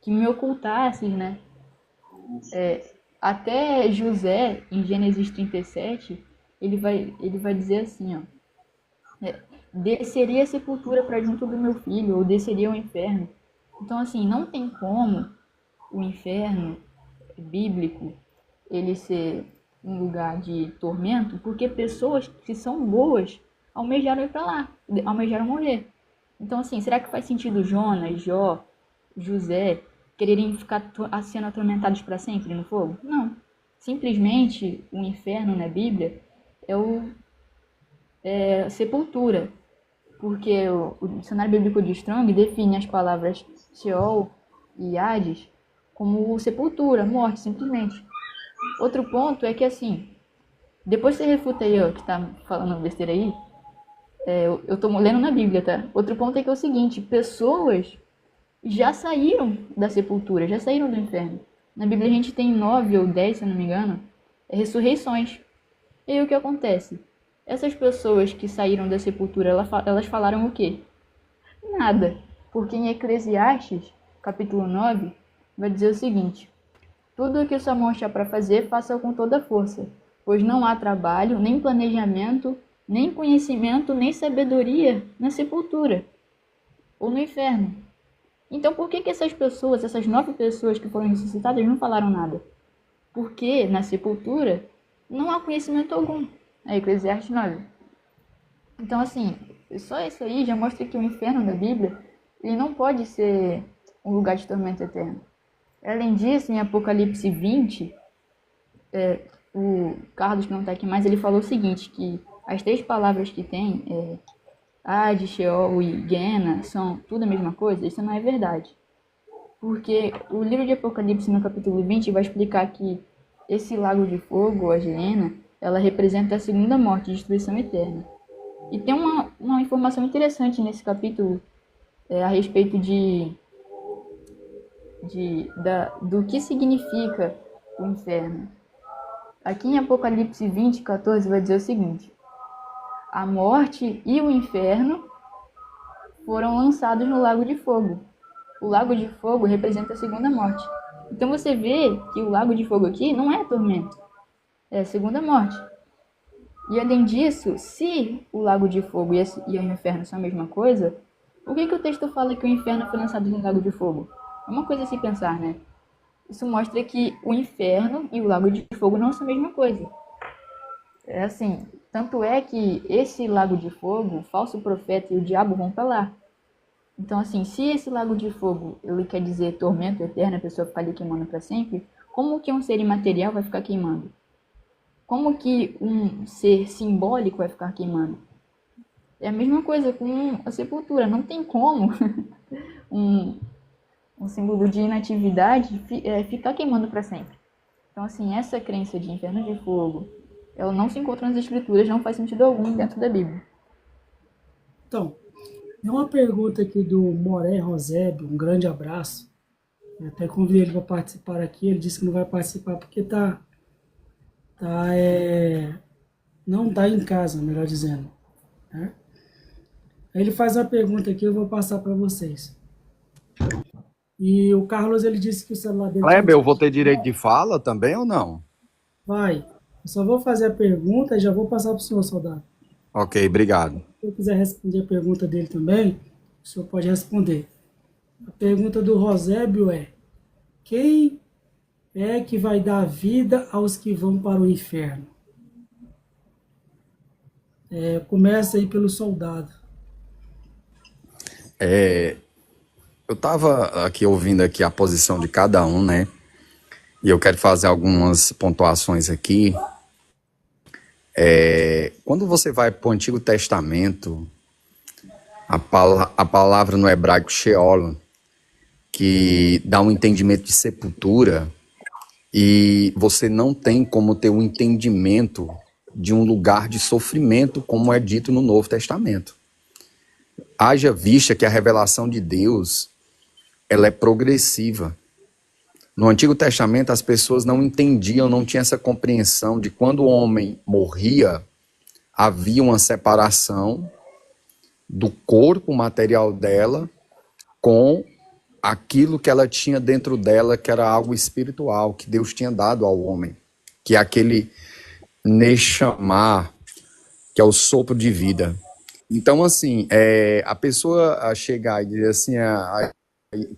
Speaker 6: que me ocultasses, né? Até José, em Gênesis 37, ele vai dizer assim, ó, desceria a sepultura para junto do meu filho, ou desceria ao inferno. Então, assim, não tem como o inferno bíblico ele ser um lugar de tormento, porque pessoas que são boas almejaram ir para lá, almejaram morrer. Então, assim, será que faz sentido Jonas, Jó, José quererem ficar sendo atormentados para sempre no fogo? Não. Simplesmente o inferno na Bíblia é sepultura, porque o dicionário bíblico de Strong define as palavras Sheol e Hades como sepultura, morte, simplesmente. Outro ponto é que, assim, depois você refuta aí, ó, que tá falando besteira aí, eu tô lendo na Bíblia, tá? Outro ponto é que é o seguinte, pessoas já saíram da sepultura, já saíram do inferno. Na Bíblia a gente tem 9 ou 10, se eu não me engano, ressurreições. E aí o que acontece? Essas pessoas que saíram da sepultura, elas falaram o quê? Nada. Porque em Eclesiastes, capítulo 9, vai dizer o seguinte, tudo o que sua mão achar para fazer, faça com toda a força, pois não há trabalho, nem planejamento, nem conhecimento, nem sabedoria na sepultura ou no inferno. Então por que essas pessoas, essas 9 pessoas que foram ressuscitadas, não falaram nada? Porque na sepultura não há conhecimento algum. É Eclesiastes 9. Então, assim, só isso aí já mostra que o inferno da Bíblia ele não pode ser um lugar de tormento eterno. Além disso, em Apocalipse 20, o Carlos, que não está aqui mais, ele falou o seguinte, que as 3 palavras que tem, Hades, Sheol e Guiena, são tudo a mesma coisa. Isso não é verdade. Porque o livro de Apocalipse, no capítulo 20, vai explicar que esse lago de fogo, a Geena, ela representa a segunda morte, destruição eterna. E tem uma informação interessante nesse capítulo a respeito do que significa o inferno. Aqui em Apocalipse 20:14 vai dizer o seguinte, a morte e o inferno foram lançados no lago de fogo. O lago de fogo representa a segunda morte. Então você vê que o lago de fogo aqui não é tormento, é a segunda morte. E além disso, se o lago de fogo e o inferno são a mesma coisa, por que o texto fala que o inferno foi lançado no lago de fogo? É uma coisa a se pensar, né? Isso mostra que o inferno e o lago de fogo não são a mesma coisa. É assim, tanto é que esse lago de fogo, o falso profeta e o diabo vão para lá. Então, assim, se esse lago de fogo, ele quer dizer tormento eterno, a pessoa ficar ali queimando para sempre, como que um ser imaterial vai ficar queimando? Como que um ser simbólico vai ficar queimando? É a mesma coisa com a sepultura. Não tem como um símbolo de inatividade ficar queimando para sempre. Então, assim, essa crença de inferno de fogo, ela não se encontra nas escrituras, não faz sentido algum dentro da Bíblia.
Speaker 2: Então, tem uma pergunta aqui do Moré Rosébio, um grande abraço. Eu até convidei ele para participar aqui, ele disse que não vai participar porque não está em casa, melhor dizendo. Né? Aí ele faz uma pergunta aqui, eu vou passar para vocês. E o Carlos, ele disse que o celular dele...
Speaker 5: Kleber, eu vou ter direito de fala também ou não?
Speaker 2: Vai. Eu só vou fazer a pergunta e já vou passar para o senhor, soldado.
Speaker 5: Ok, obrigado.
Speaker 2: Se eu quiser responder a pergunta dele também, o senhor pode responder. A pergunta do Rosébio é: quem é que vai dar vida aos que vão para o inferno? Começa aí pelo soldado.
Speaker 5: Eu estava aqui ouvindo aqui a posição de cada um, né? E eu quero fazer algumas pontuações aqui. Quando você vai para o Antigo Testamento, a palavra no hebraico Sheol, que dá um entendimento de sepultura, e você não tem como ter um entendimento de um lugar de sofrimento, como é dito no Novo Testamento. Haja vista que a revelação de Deus, ela é progressiva. No Antigo Testamento, as pessoas não entendiam, não tinham essa compreensão de quando o homem morria, havia uma separação do corpo material dela com aquilo que ela tinha dentro dela, que era algo espiritual, que Deus tinha dado ao homem, que é aquele Neshama, que é o sopro de vida. Então, assim, a pessoa a chegar e dizer assim,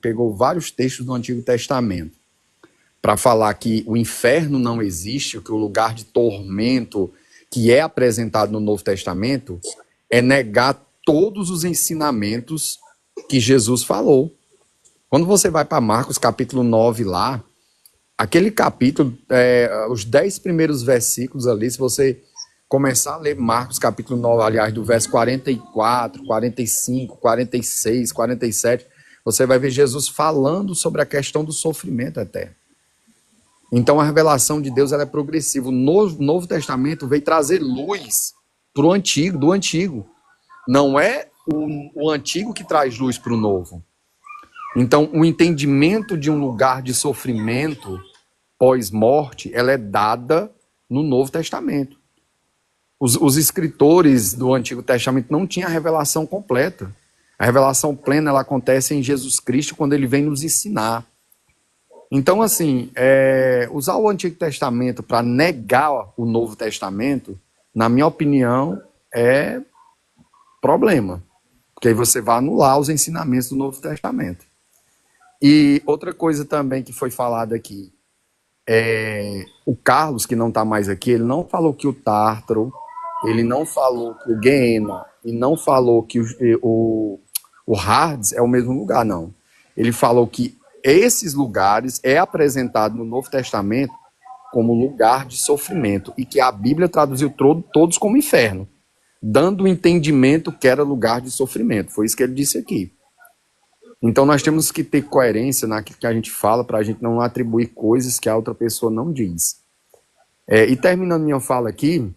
Speaker 5: pegou vários textos do Antigo Testamento para falar que o inferno não existe, que o lugar de tormento que é apresentado no Novo Testamento é negar todos os ensinamentos que Jesus falou. Quando você vai para Marcos capítulo 9 lá, aquele capítulo, os 10 primeiros versículos ali, se você começar a ler Marcos capítulo 9, aliás, do verso 44, 45, 46, 47, você vai ver Jesus falando sobre a questão do sofrimento eterno. Então a revelação de Deus ela é progressiva. O Novo Testamento veio trazer luz para o antigo, do antigo. Não é o antigo que traz luz para o novo. Então o entendimento de um lugar de sofrimento pós-morte, ela é dada no Novo Testamento. Os escritores do Antigo Testamento não tinham a revelação completa. A revelação plena ela acontece em Jesus Cristo quando ele vem nos ensinar. Então, assim, usar o Antigo Testamento para negar o Novo Testamento, na minha opinião, é problema. Porque aí você vai anular os ensinamentos do Novo Testamento. E outra coisa também que foi falada aqui, o Carlos, que não está mais aqui, ele não falou que o Tártaro, ele não falou que o Guiena, e não falou que o Hades é o mesmo lugar, não. Ele falou que esses lugares é apresentado no Novo Testamento como lugar de sofrimento e que a Bíblia traduziu todos como inferno, dando o entendimento que era lugar de sofrimento. Foi isso que ele disse aqui. Então nós temos que ter coerência naquilo que a gente fala para a gente não atribuir coisas que a outra pessoa não diz. E terminando minha fala aqui,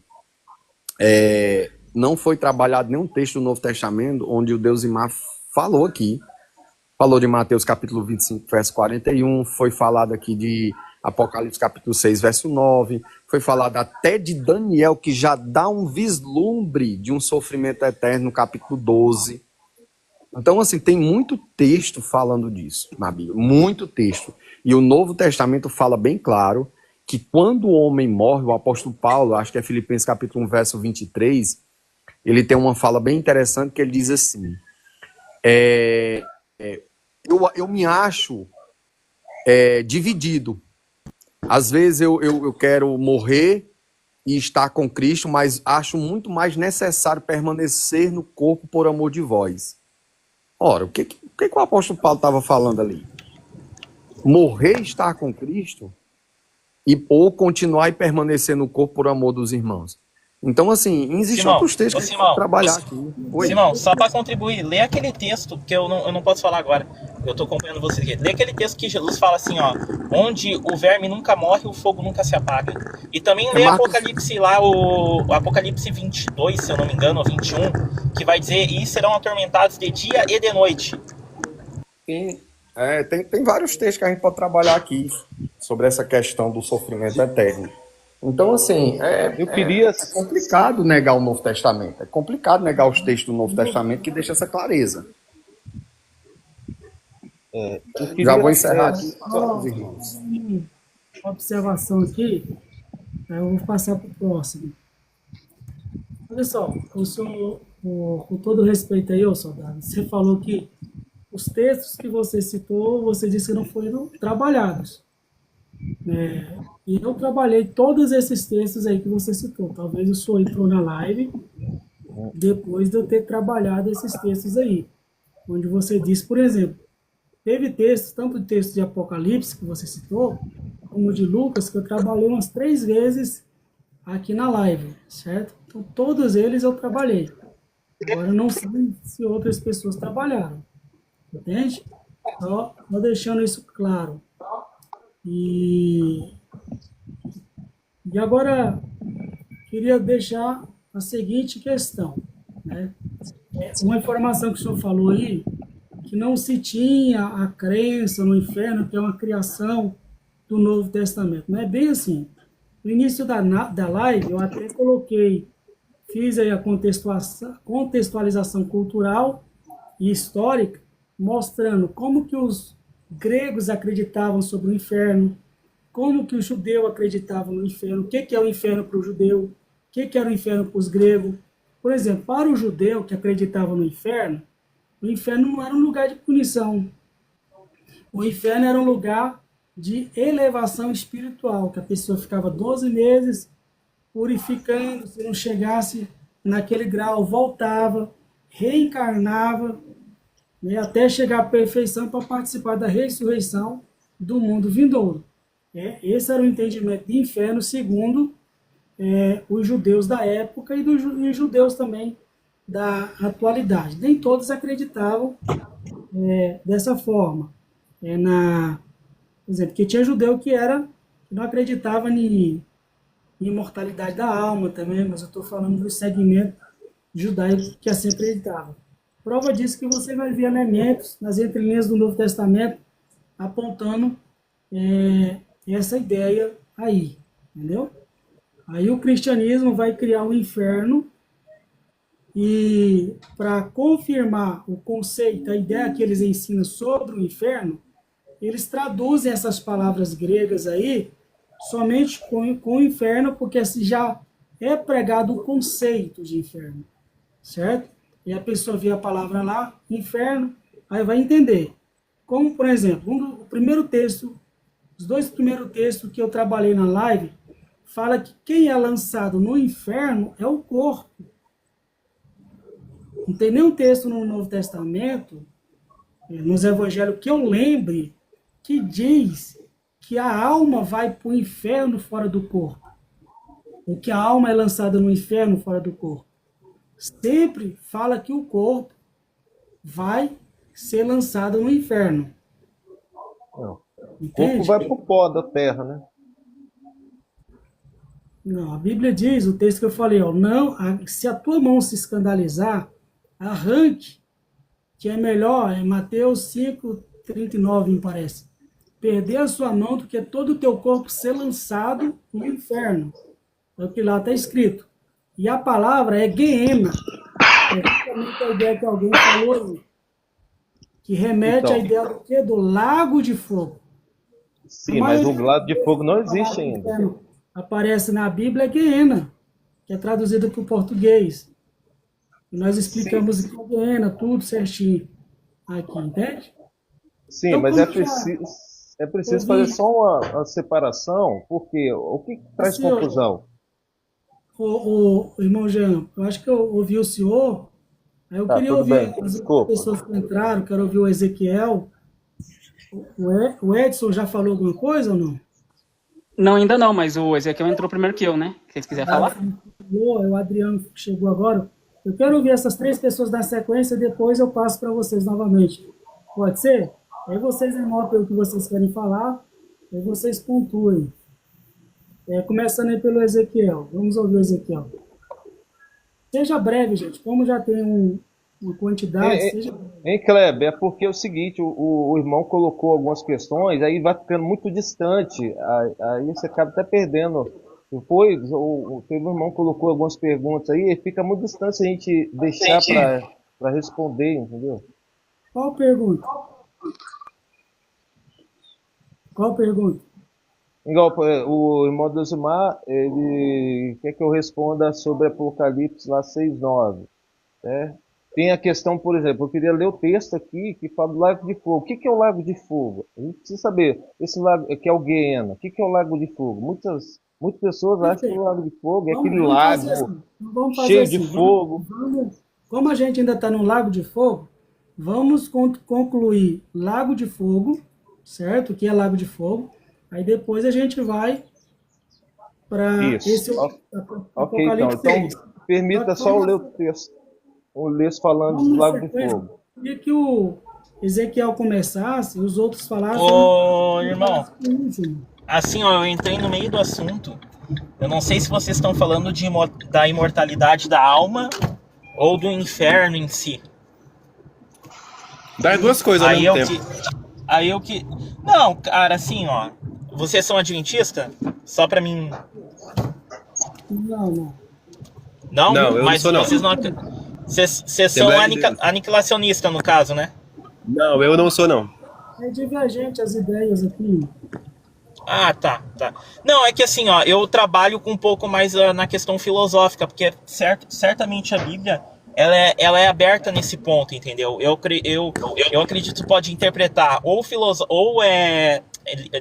Speaker 5: não foi trabalhado nenhum texto do Novo Testamento onde o Deusimar falou aqui. Falou de Mateus capítulo 25, verso 41, foi falado aqui de Apocalipse capítulo 6, verso 9, foi falado até de Daniel, que já dá um vislumbre de um sofrimento eterno no capítulo 12. Então, assim, tem muito texto falando disso na Bíblia, muito texto. E o Novo Testamento fala bem claro que quando o homem morre, o apóstolo Paulo, acho que é Filipenses capítulo 1, verso 23, ele tem uma fala bem interessante que ele diz assim, eu me acho dividido. Às vezes eu quero morrer e estar com Cristo, mas acho muito mais necessário permanecer no corpo por amor de vós. Ora, o que o apóstolo Paulo estava falando ali? Morrer e estar com Cristo ou continuar e permanecer no corpo por amor dos irmãos? Então, assim, existem outros textos que a gente pode trabalhar aqui.
Speaker 8: Simão, só para contribuir, lê aquele texto, que eu não posso falar agora, eu estou acompanhando você aqui. Lê aquele texto que Jesus fala assim, ó, onde o verme nunca morre, o fogo nunca se apaga. E também lê Apocalipse lá, o Apocalipse 22, se eu não me engano, ou 21, que vai dizer, e serão atormentados de dia e de noite.
Speaker 5: Sim, tem vários textos que a gente pode trabalhar aqui sobre essa questão do sofrimento eterno. Então, assim, é complicado negar o Novo Testamento. É complicado negar os textos do Novo Testamento que deixa essa clareza. Já vou encerrar aqui para os irmãos.
Speaker 2: Uma observação aqui, eu vou passar para o próximo. Olha só, o senhor, com todo respeito aí, ô soldado, você falou que os textos que você citou, você disse que não foram trabalhados. E eu trabalhei todos esses textos aí que você citou. Talvez o senhor entrou na live depois de eu ter trabalhado esses textos aí, onde você diz, por exemplo, teve textos, tanto de texto de Apocalipse, que você citou, como de Lucas, que eu trabalhei umas 3 vezes aqui na live, certo? Então, todos eles eu trabalhei. Agora, eu não sei se outras pessoas trabalharam, entende? Só deixando isso claro. E agora, queria deixar a seguinte questão, né? Uma informação que o senhor falou aí, que não se tinha a crença no inferno, que é uma criação do Novo Testamento. Não é bem assim. No início da live, eu até fiz aí a contextualização cultural e histórica, mostrando como que os gregos acreditavam sobre o inferno, como que o judeu acreditava no inferno, o que é o inferno para o judeu, o que era o inferno para os gregos. Por exemplo, para o judeu que acreditava no inferno, o inferno não era um lugar de punição. O inferno era um lugar de elevação espiritual, que a pessoa ficava 12 meses purificando, se não chegasse naquele grau, voltava, reencarnava, né, até chegar à perfeição para participar da ressurreição do mundo vindouro. Esse era o entendimento de inferno segundo os judeus da época e os judeus também da atualidade. Nem todos acreditavam dessa forma. Por exemplo, que tinha judeu que não acreditava em imortalidade da alma também, mas eu estou falando do segmento judaico que assim acreditava. Prova disso que você vai ver elementos nas entrelinhas do Novo Testamento apontando essa ideia aí, entendeu? Aí o cristianismo vai criar o inferno e para confirmar o conceito, a ideia que eles ensinam sobre o inferno, eles traduzem essas palavras gregas aí somente com o inferno, porque assim já é pregado o conceito de inferno, certo? E a pessoa vê a palavra lá, inferno, aí vai entender. Como, por exemplo, os 2 primeiros textos que eu trabalhei na live, fala que quem é lançado no inferno é o corpo. Não tem nenhum texto no Novo Testamento, nos evangelhos, que eu lembre, que diz que a alma vai para o inferno fora do corpo. Ou que a alma é lançada no inferno fora do corpo. Sempre fala que o corpo vai ser lançado no inferno.
Speaker 7: Não. O
Speaker 2: Entende?
Speaker 7: corpo vai para o pó da terra, né?
Speaker 2: Não, a Bíblia diz, o texto que eu falei, se a tua mão se escandalizar, arranque, que é melhor, é Mateus 5:39, me parece. Perder a sua mão do que todo o teu corpo ser lançado no inferno. É o que lá está escrito. E a palavra é Gehenna. É justamente a ideia que alguém falou, que remete à ideia do quê? Do lago de fogo.
Speaker 7: Sim, mas o lado de fogo não existe ainda.
Speaker 2: Aparece na Bíblia é Gehenna, que é traduzida para o português. E nós explicamos o que é Gehenna, tudo certinho aqui, entende?
Speaker 7: Sim,
Speaker 2: Então,
Speaker 7: mas
Speaker 2: quando
Speaker 7: é preciso fazer só uma separação, porque o que traz
Speaker 2: Senhor,
Speaker 7: confusão?
Speaker 2: o irmão Jean, eu acho que eu ouvi o senhor, aí eu
Speaker 7: Tá,
Speaker 2: queria
Speaker 7: tudo
Speaker 2: ouvir
Speaker 7: bem,
Speaker 2: as
Speaker 7: desculpa.
Speaker 2: pessoas que entraram, quero ouvir o Ezequiel. O Edson já falou alguma coisa ou não?
Speaker 9: Não, ainda não, mas o Ezequiel entrou primeiro que eu, né? Se vocês quiserem falar.
Speaker 2: O Adriano que chegou agora. Eu quero ouvir essas 3 pessoas na sequência, depois eu passo para vocês novamente. Pode ser? Aí vocês anotam o que vocês querem falar, aí vocês pontuem. Começando aí pelo Ezequiel. Vamos ouvir o Ezequiel. Seja breve, gente. Como já tem uma quantidade, seja breve.
Speaker 7: Hein, Kleber, é porque é o seguinte, o irmão colocou algumas questões, aí vai ficando muito distante, aí você acaba até perdendo. Depois, o teu irmão colocou algumas perguntas aí, e fica muito distante se a gente deixar para responder, entendeu?
Speaker 2: Qual pergunta? Qual pergunta?
Speaker 7: Igual, o irmão Dosimar, ele quer que eu responda sobre Apocalipse lá 6:9, né? Tem a questão, por exemplo, eu queria ler o texto aqui que fala do lago de fogo. O que é o lago de fogo? A gente precisa saber, esse lago que é o Guiena, o que é o lago de fogo? Muitas pessoas acham que
Speaker 2: Perfeito.
Speaker 7: o lago de fogo é
Speaker 2: Vamos,
Speaker 7: aquele
Speaker 2: vamos fazer
Speaker 7: lago
Speaker 2: assim. Vamos fazer
Speaker 7: cheio de
Speaker 2: assim.
Speaker 7: fogo.
Speaker 2: Como a gente ainda está no Lago de Fogo, vamos concluir Lago de Fogo, certo? O que é Lago de Fogo. Aí depois a gente vai para esse
Speaker 7: Isso. Ok, então.
Speaker 2: Apocalipse 6.
Speaker 7: Então, permita só eu ler o texto. O texto falando
Speaker 2: Vamos
Speaker 7: do
Speaker 2: na
Speaker 7: lago de
Speaker 2: sequência.
Speaker 7: fogo.
Speaker 2: Queria que o Ezequiel começasse e os outros falassem.
Speaker 8: Ô, irmão,
Speaker 2: o último.
Speaker 8: assim, ó, eu entrei no meio do assunto. Eu não sei se vocês estão falando da imortalidade da alma ou do inferno em si.
Speaker 3: Das duas coisas ao
Speaker 8: Aí
Speaker 3: mesmo
Speaker 8: eu
Speaker 3: tempo.
Speaker 8: que. Aí eu que. Não, cara, assim, ó. Vocês são adventistas? Só pra mim.
Speaker 2: Não, não.
Speaker 8: Não?
Speaker 3: Não, eu não
Speaker 8: Mas
Speaker 3: sou, não.
Speaker 8: vocês não. Vocês são
Speaker 3: Assembleia de Deus.
Speaker 8: aniquilacionistas, no caso, né?
Speaker 3: Não, eu não sou, não.
Speaker 2: É divergente as ideias aqui.
Speaker 8: Ah, tá. Não, é que assim, ó, eu trabalho com um pouco mais na questão filosófica, porque certamente a Bíblia, ela é aberta nesse ponto, entendeu? Eu acredito que pode interpretar ou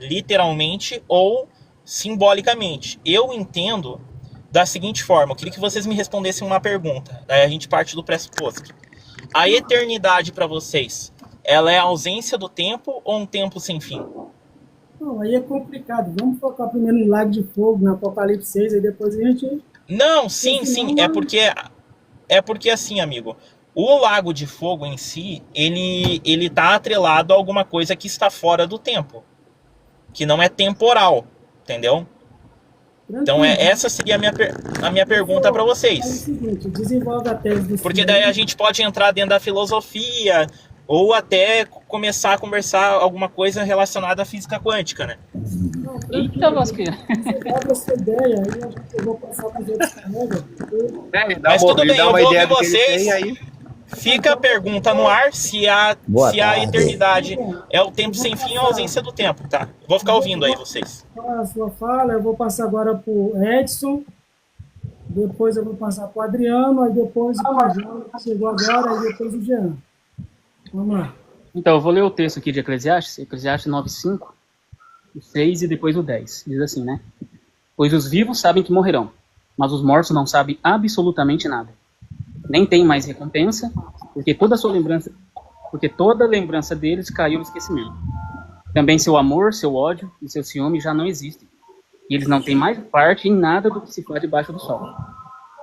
Speaker 8: literalmente ou simbolicamente. Eu entendo da seguinte forma, eu queria que vocês me respondessem uma pergunta, daí a gente parte do pressuposto. A eternidade para vocês, ela é a ausência do tempo ou um tempo sem fim?
Speaker 2: Não, aí é complicado. Vamos focar primeiro no Lago de Fogo, no Apocalipse 6, aí depois a gente.
Speaker 8: Não, sim. É porque assim, amigo, o Lago de Fogo em si, ele tá atrelado a alguma coisa que está fora do tempo, que não é temporal, entendeu? Então essa seria a minha pergunta para
Speaker 2: É o
Speaker 8: vocês.
Speaker 2: seguinte, desenvolve a tese do
Speaker 8: Porque daí a gente pode entrar dentro da filosofia ou até começar a conversar alguma coisa relacionada à física quântica, né?
Speaker 9: Eita, lasqueira.
Speaker 2: Você abre essa ideia, aí eu vou passar para os outros colegas.
Speaker 8: Mas tudo bem, eu vou ouvir
Speaker 3: do que ele
Speaker 8: vocês.
Speaker 3: tem aí.
Speaker 8: Fica a pergunta no ar se a eternidade é o tempo sem fim ou a ausência do tempo, tá? Vou ficar ouvindo aí vocês.
Speaker 2: Então, a sua fala, eu vou passar agora para o Edson, depois eu vou passar para o Adriano, aí depois o Jean, que chegou agora, aí depois o Jean. Vamos lá.
Speaker 9: Então, eu vou ler o texto aqui de Eclesiastes 9:5, o 6 e depois o 10. Diz assim, né? Pois os vivos sabem que morrerão, mas os mortos não sabem absolutamente nada. Nem têm mais recompensa, porque toda lembrança deles caiu no esquecimento. Também seu amor, seu ódio e seu ciúme já não existem. E eles não têm mais parte em nada do que se faz debaixo do sol.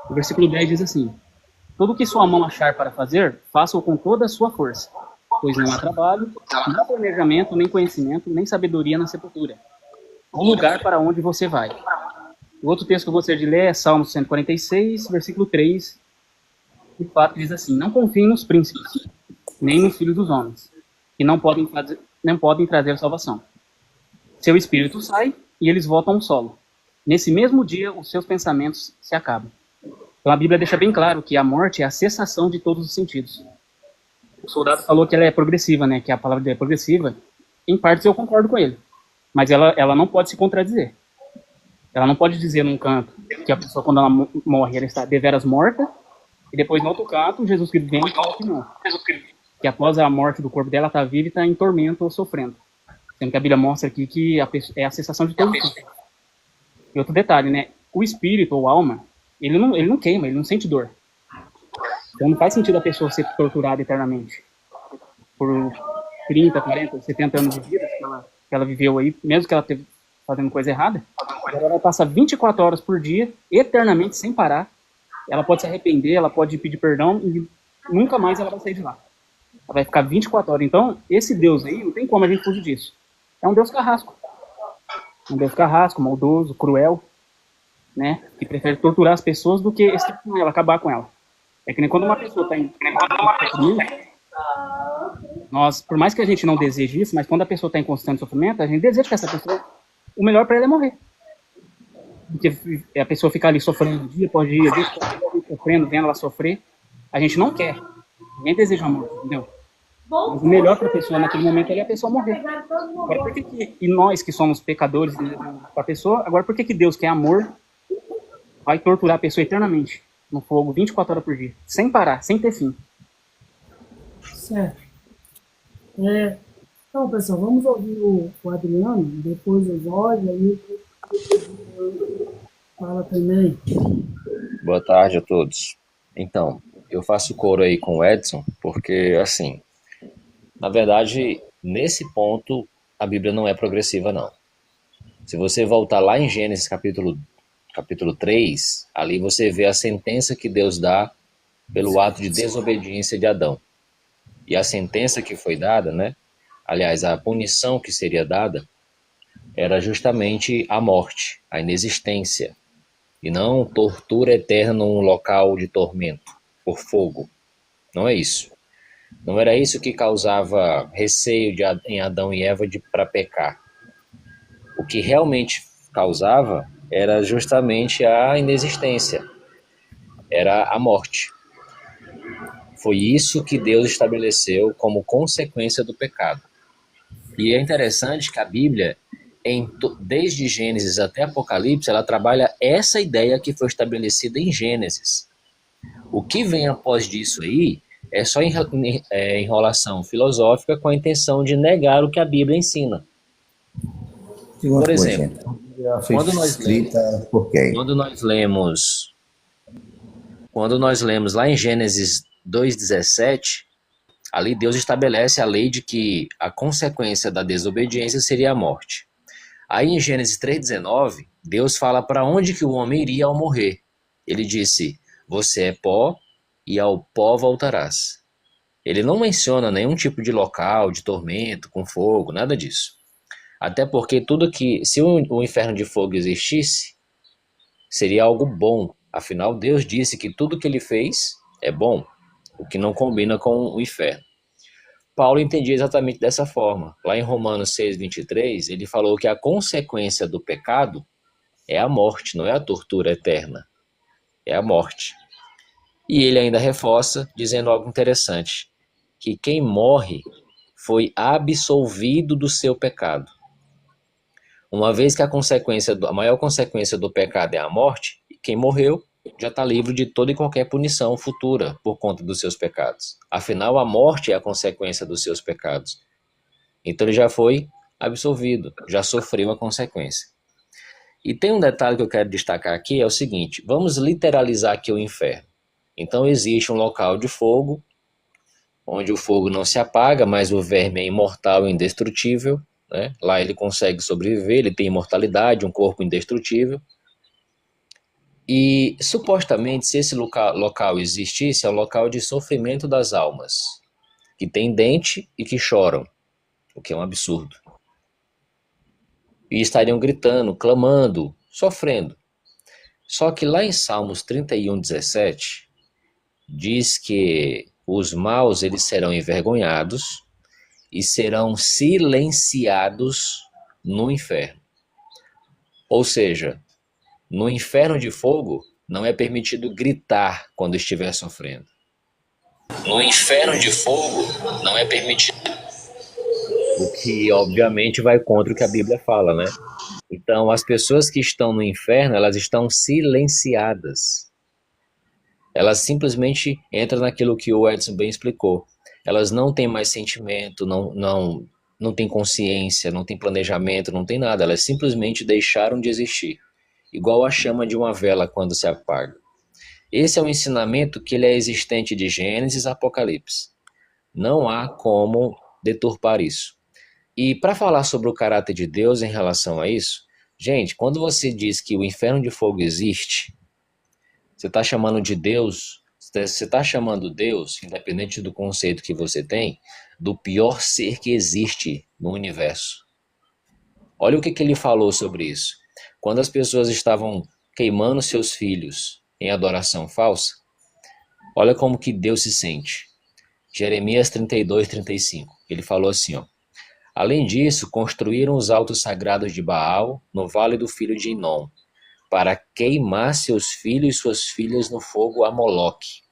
Speaker 9: O versículo 10 diz assim: tudo que sua mão achar para fazer, faça-o com toda a sua força, pois não há trabalho, não há planejamento, nem conhecimento, nem sabedoria na sepultura. O lugar para onde você vai. O outro texto que eu gostaria de ler é Salmos 146, versículo 3. De fato diz assim: não confiem nos príncipes, nem nos filhos dos homens, que não podem trazer salvação. Seu espírito sai e eles voltam ao solo. Nesse mesmo dia, os seus pensamentos se acabam. Então a Bíblia deixa bem claro que a morte é a cessação de todos os sentidos. O soldado falou que ela é progressiva, né? Que a palavra dele é progressiva. Em partes eu concordo com ele. Mas ela não pode se contradizer. Ela não pode dizer num canto que a pessoa, quando ela morre, ela está deveras morta, e depois, no outro canto, Jesus Cristo vem e fala que não. Que após a morte do corpo dela, está viva e está em tormento ou sofrendo. Sendo que a Bíblia mostra aqui que é a cessação de todos os sentidos. E outro detalhe, né? O espírito ou alma, ele não queima, ele não sente dor. Então não faz sentido a pessoa ser torturada eternamente. Por 30, 40, 70 anos de vida que ela viveu aí, mesmo que ela esteja fazendo coisa errada, agora ela passa 24 horas por dia, eternamente, sem parar. Ela pode se arrepender, ela pode pedir perdão e nunca mais ela vai sair de lá. Ela vai ficar 24 horas. Então, esse Deus aí, não tem como a gente fugir disso. É um Deus carrasco. Um Deus carrasco, maldoso, cruel, né? Que prefere torturar as pessoas do que exterminar ela, acabar com ela. É que nem quando uma pessoa está em... Nós, por mais que a gente não deseje isso, mas quando a pessoa está em constante sofrimento, a gente deseja que essa pessoa... O melhor para ela é morrer. Porque a pessoa ficar ali sofrendo dia após dia, sofrendo, vendo ela sofrer, a gente não quer. Ninguém deseja amor, entendeu? Mas o melhor para a pessoa naquele momento é a pessoa morrer. Agora, por que e nós que somos pecadores para a pessoa, agora por que Deus, que é amor, vai torturar a pessoa eternamente no fogo 24 horas por dia, sem parar, sem ter fim?
Speaker 2: Certo. Então, pessoal, vamos ouvir o Adriano, depois o Jorge, aí Fala também.
Speaker 10: Boa tarde a todos. Então, eu faço coro aí com o Edson, porque, assim, na verdade, nesse ponto, a Bíblia não é progressiva, não. Se você voltar lá em Gênesis capítulo 3, ali você vê a sentença que Deus dá pelo ato de desobediência de Adão. E a sentença que foi dada, né? Aliás, a punição que seria dada era justamente a morte, a inexistência, e não tortura eterna num local de tormento, por fogo. Não é isso. Não era isso que causava receio em Adão e Eva para pecar. O que realmente causava era justamente a inexistência, era a morte. Foi isso que Deus estabeleceu como consequência do pecado. E é interessante que a Bíblia, desde Gênesis até Apocalipse, ela trabalha essa ideia que foi estabelecida em Gênesis. O que vem após disso aí é só enrolação filosófica com a intenção de negar o que a Bíblia ensina. Por exemplo, quando nós lemos lá em Gênesis 2:17, ali Deus estabelece a lei de que a consequência da desobediência seria a morte. Aí em Gênesis 3:19, Deus fala para onde que o homem iria ao morrer. Ele disse: você é pó e ao pó voltarás. Ele não menciona nenhum tipo de local, de tormento, com fogo, nada disso. Até porque se o inferno de fogo existisse, seria algo bom. Afinal, Deus disse que tudo que ele fez é bom, o que não combina com o inferno. Paulo entendia exatamente dessa forma. Lá em Romanos 6:23, ele falou que a consequência do pecado é a morte, não é a tortura eterna, é a morte. E ele ainda reforça, dizendo algo interessante, que quem morre foi absolvido do seu pecado. Uma vez que a maior consequência do pecado é a morte, quem morreu já está livre de toda e qualquer punição futura por conta dos seus pecados. Afinal, a morte é a consequência dos seus pecados. Então ele já foi absolvido, já sofreu a consequência. E tem um detalhe que eu quero destacar aqui, é o seguinte, vamos literalizar aqui o inferno. Então existe um local de fogo, onde o fogo não se apaga, mas o verme é imortal e indestrutível, né? Lá ele consegue sobreviver, ele tem imortalidade, um corpo indestrutível. E supostamente, se esse local existisse, é um local de sofrimento das almas, que tem dente e que choram, o que é um absurdo. E estariam gritando, clamando, sofrendo. Só que lá em Salmos 31:17, diz que os maus eles serão envergonhados e serão silenciados no inferno. Ou seja, no inferno de fogo não é permitido gritar quando estiver sofrendo. No inferno de fogo não é permitido. O que obviamente vai contra o que a Bíblia fala, né? Então as pessoas que estão no inferno, elas estão silenciadas. Elas simplesmente entram naquilo que o Edson bem explicou. Elas não têm mais sentimento, não têm consciência, não têm planejamento, não têm nada. Elas simplesmente deixaram de existir. Igual a chama de uma vela quando se apaga. Esse é um ensinamento que ele é existente de Gênesis a Apocalipse. Não há como deturpar isso. E para falar sobre o caráter de Deus em relação a isso, gente, quando você diz que o inferno de fogo existe, você está chamando de Deus, você está chamando Deus, independente do conceito que você tem, do pior ser que existe no universo. Olha o que ele falou sobre isso. Quando as pessoas estavam queimando seus filhos em adoração falsa, olha como que Deus se sente. Jeremias 32:35. Ele falou assim, ó: além disso, construíram os altos sagrados de Baal no vale do filho de Inom, para queimar seus filhos e suas filhas no fogo a Moloque.